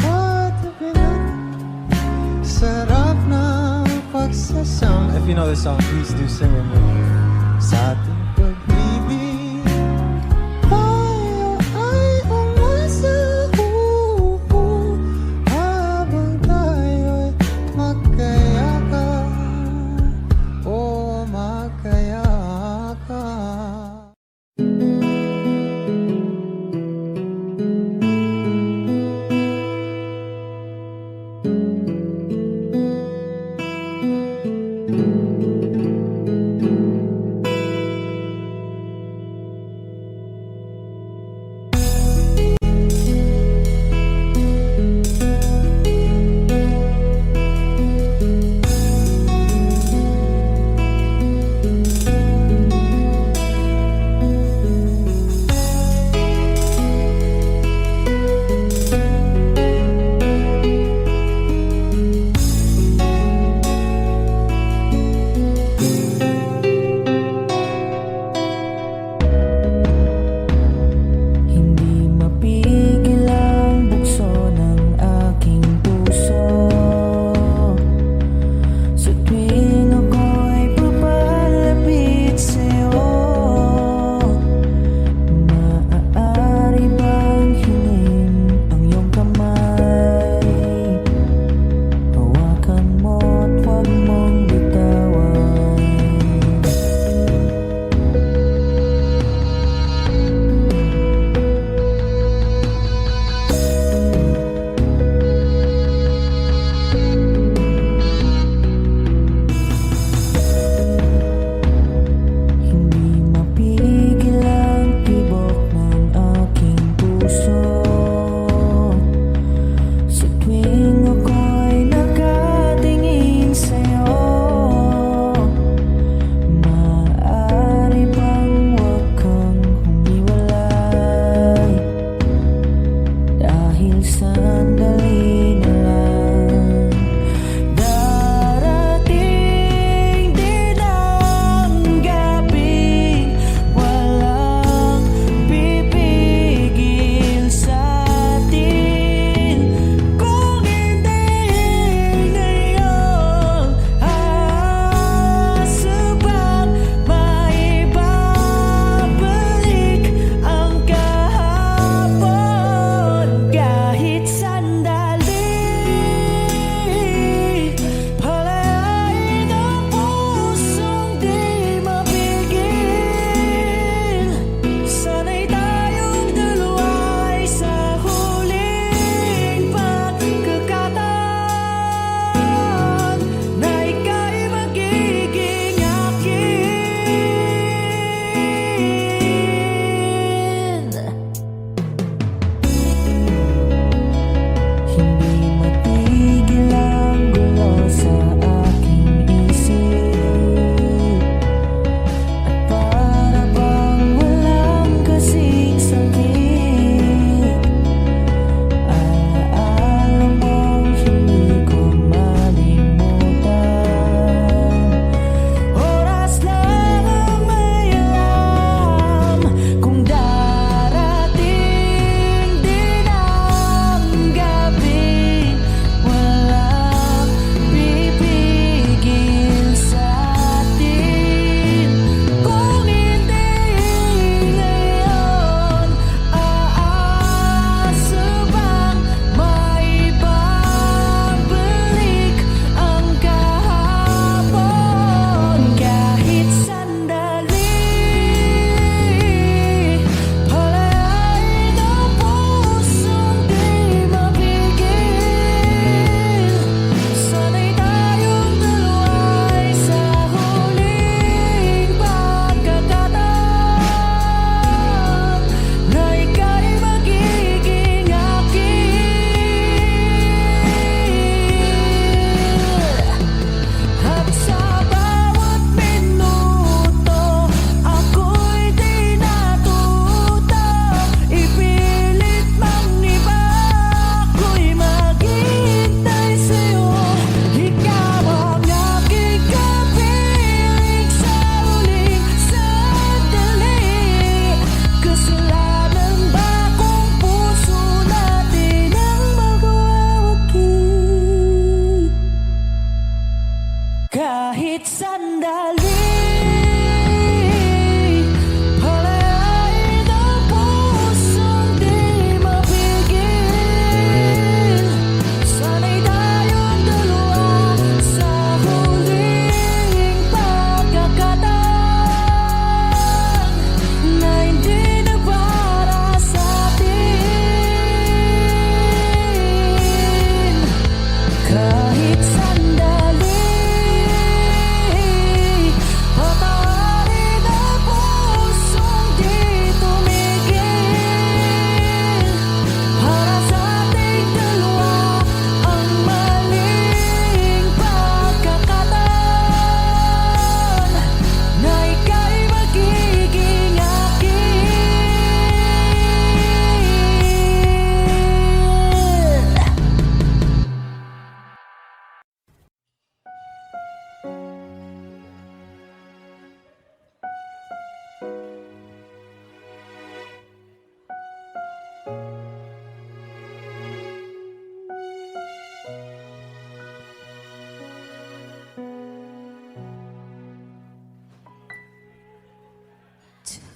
patabi na, sarap ng pagsasama. If you know this song, please do sing with me. Sa ating pag-ibig, tayo ay umasa, habang tayo'y magkayaka, o magkayaka.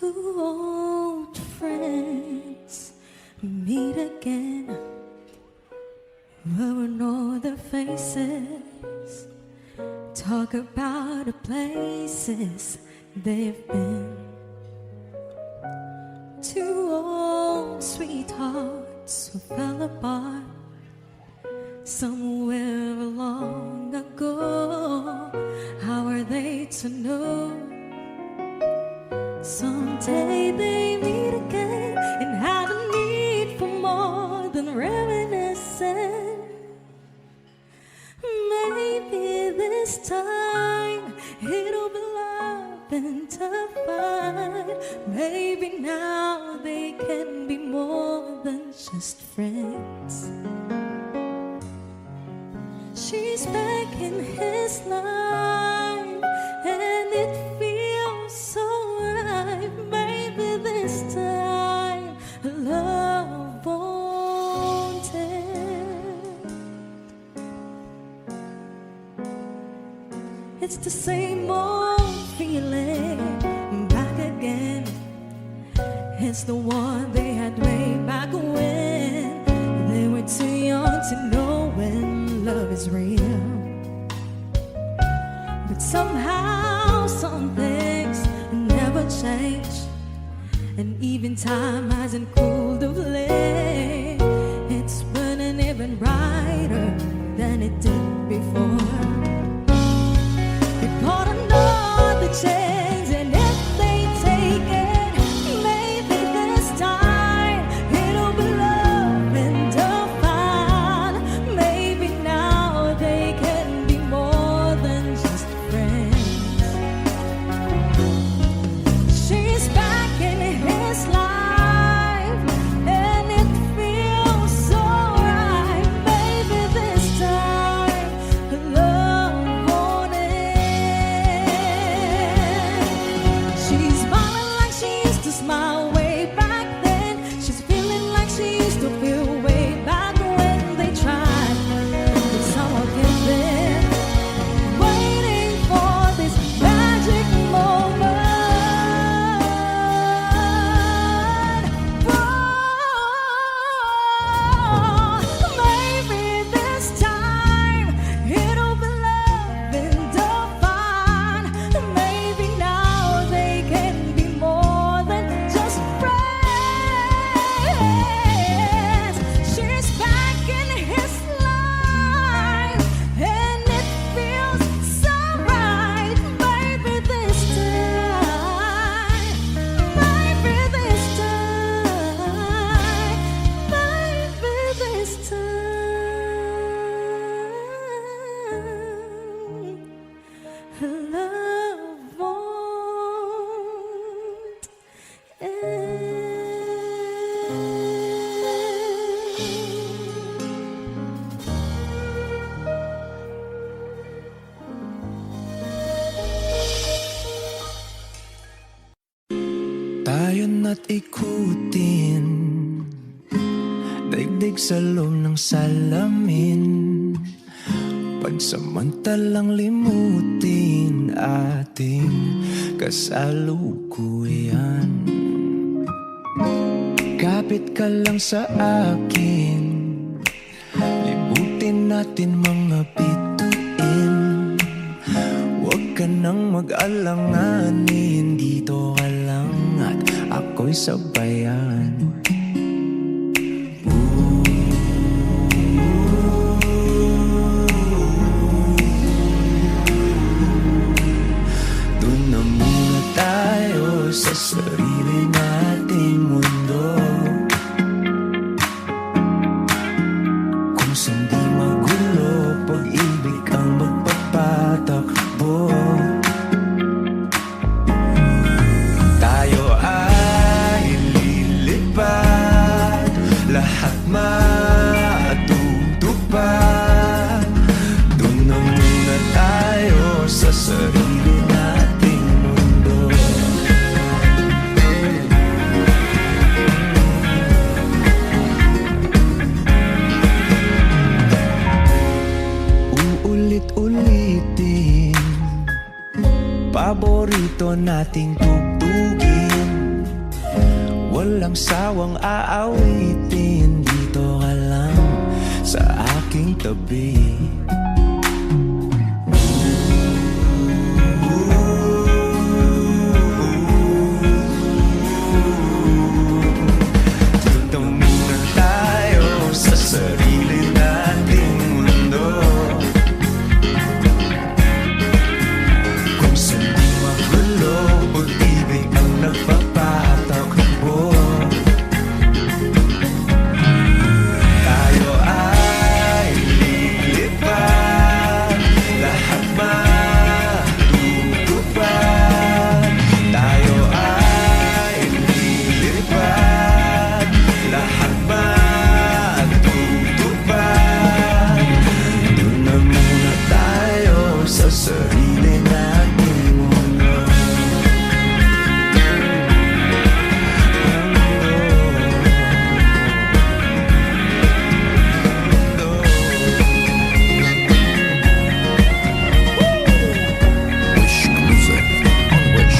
Two old friends meet again, ruin all their faces, talk about the places they've been. Two old sweethearts who fell apart somewhere long ago. How are they to know? Someday they meet again and have a need for more than reminiscing. Maybe this time it'll be love and divine. Maybe now they can be more than just friends. She's back in his life and it feels so right. Maybe this time love won't end. It's the same old feeling back again. It's the one they had way back when they were too young to know when love is real. But somehow some things never change, and even time hasn't cooled of late. It's burning even brighter than it did before. They got another chance, and if they take it, maybe this time it'll be love and divine. Maybe now they can be more than just friends. She's back in his life and it feels so right. Maybe this time love won't end. She's smiling like she used to smile way back then. She's feeling like she used to feel way back when they tried. But somehow get there, waiting for this magic moment. Maybe this time it'll be love and divine. Maybe now they can be more than just friends. She's back in his life and it feels so right. Maybe this time, maybe this time, maybe this time love won't end. Tayo na't ikutin, daigdig sa loob ng salamin. Pagsamantalang limutin ating kasalukuyan. Kapit ka lang sa akin, libutin natin mga bituin. Huwag ka nang mag-alanganin, dito ka lang at ako'y sabayan. Doon na muna tayo sa sarili nating mundo, kung saan di magulo, pag-ibig ang magpapatakbo. Tayo ay lilipad, lahat matutupad. Doon na muna tayo sa sarili nating mundo. nating tugtugin, walang sawang aawitin. Dito ka lang sa aking tabi. Dito muna tayo sa sarili nating mundo, kung saan di magulo, pag-ibig ang nagpapatakbo. Tayo ay lilipad, lahat matutupad. Tayo ay lilipad, lahat matutupad. Doon na muna tayo sa sarili nating mundo. Wish Music on Wish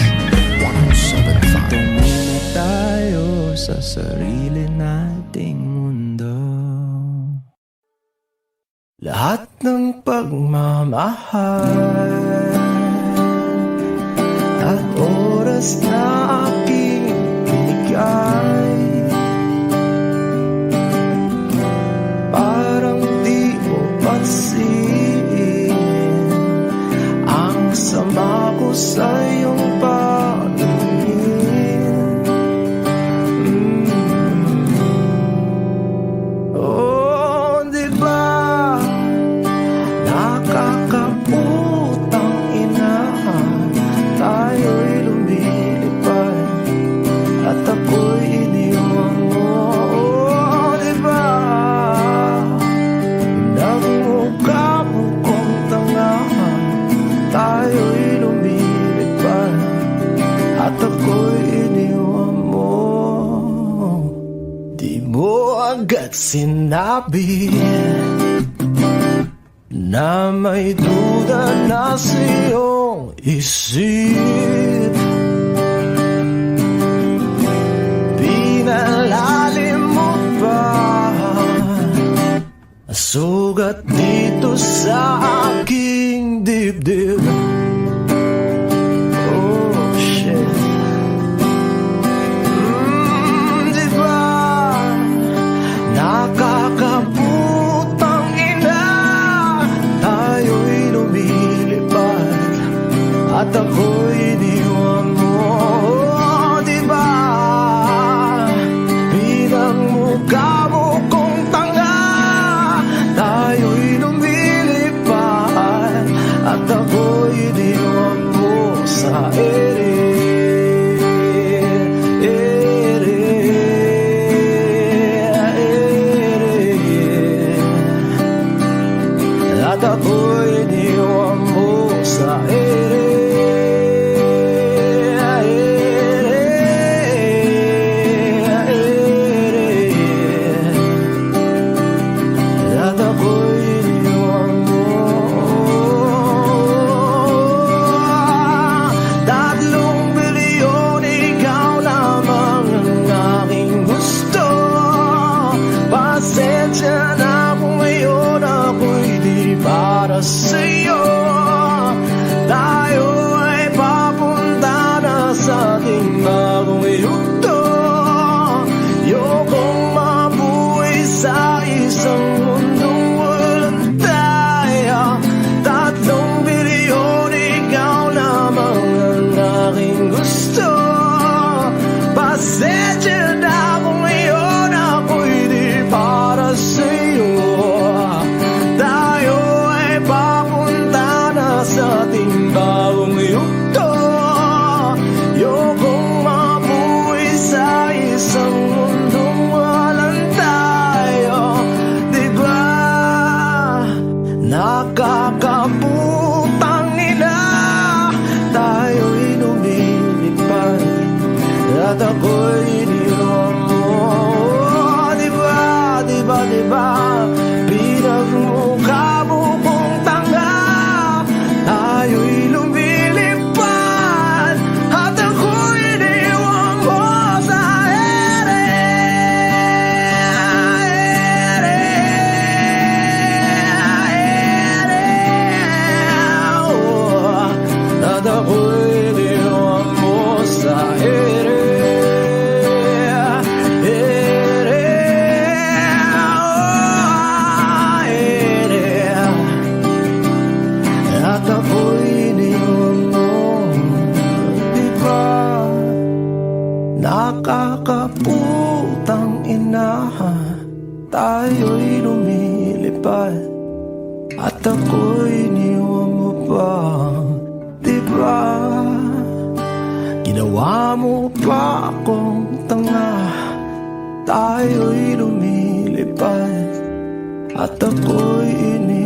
107.5. Dito muna tayo sa sarili nating mundo. Lahat ng pagmamahal at oras na aking binigay, parang di mo pansin ang sama ko sa iyong paningin. Oh, di ba nakakaputang ina, tayo'y lumilipad at ako'y iniwan mo. Oh, di ba nagmukha mo kong tanga, tayo'y lumilipad at ako'y iniwan mo. Di mo agad sinabi na may duda na sa iyong isip. Pinalalim mo pa sugat dito sa aking dibdib. Oh shit. Di ba nakakaputang ina, tayo'y lumilipad at ako'y iniwan mo. Oh, di ba pinagmukha mo kong tanga, tayo'y lumilipad at ako'y iniwan mo sa ere. At ako'y iniwan mo sa ere. At ako'y iniwan mo. 3 bilyon, ikaw lamang ang aking gusto. Pasensya na kung ngayon ako'y di para sa'yo. Tayo ay papunta na sa ating bagong yugto. Ayokong mabuhay sa isang mundong walang tayo. 3 bilyon, ikaw lamang ang aking gusto. Pasensya na kung ngayon ako'y di para sa'yo. Tayo ay papunta na sa ating bagong yugto. Ayokong mabuhay sa isang mundong walang tayo. Di ba nakakaputang ina, tayo'y lumilipad at ako'y iniwan kaputang ina, tayo'y lumilipad at ako'y iniwan mo pa, diba? Ginawa mo pa akong tanga, tayo'y lumilipad at ako'y iniwan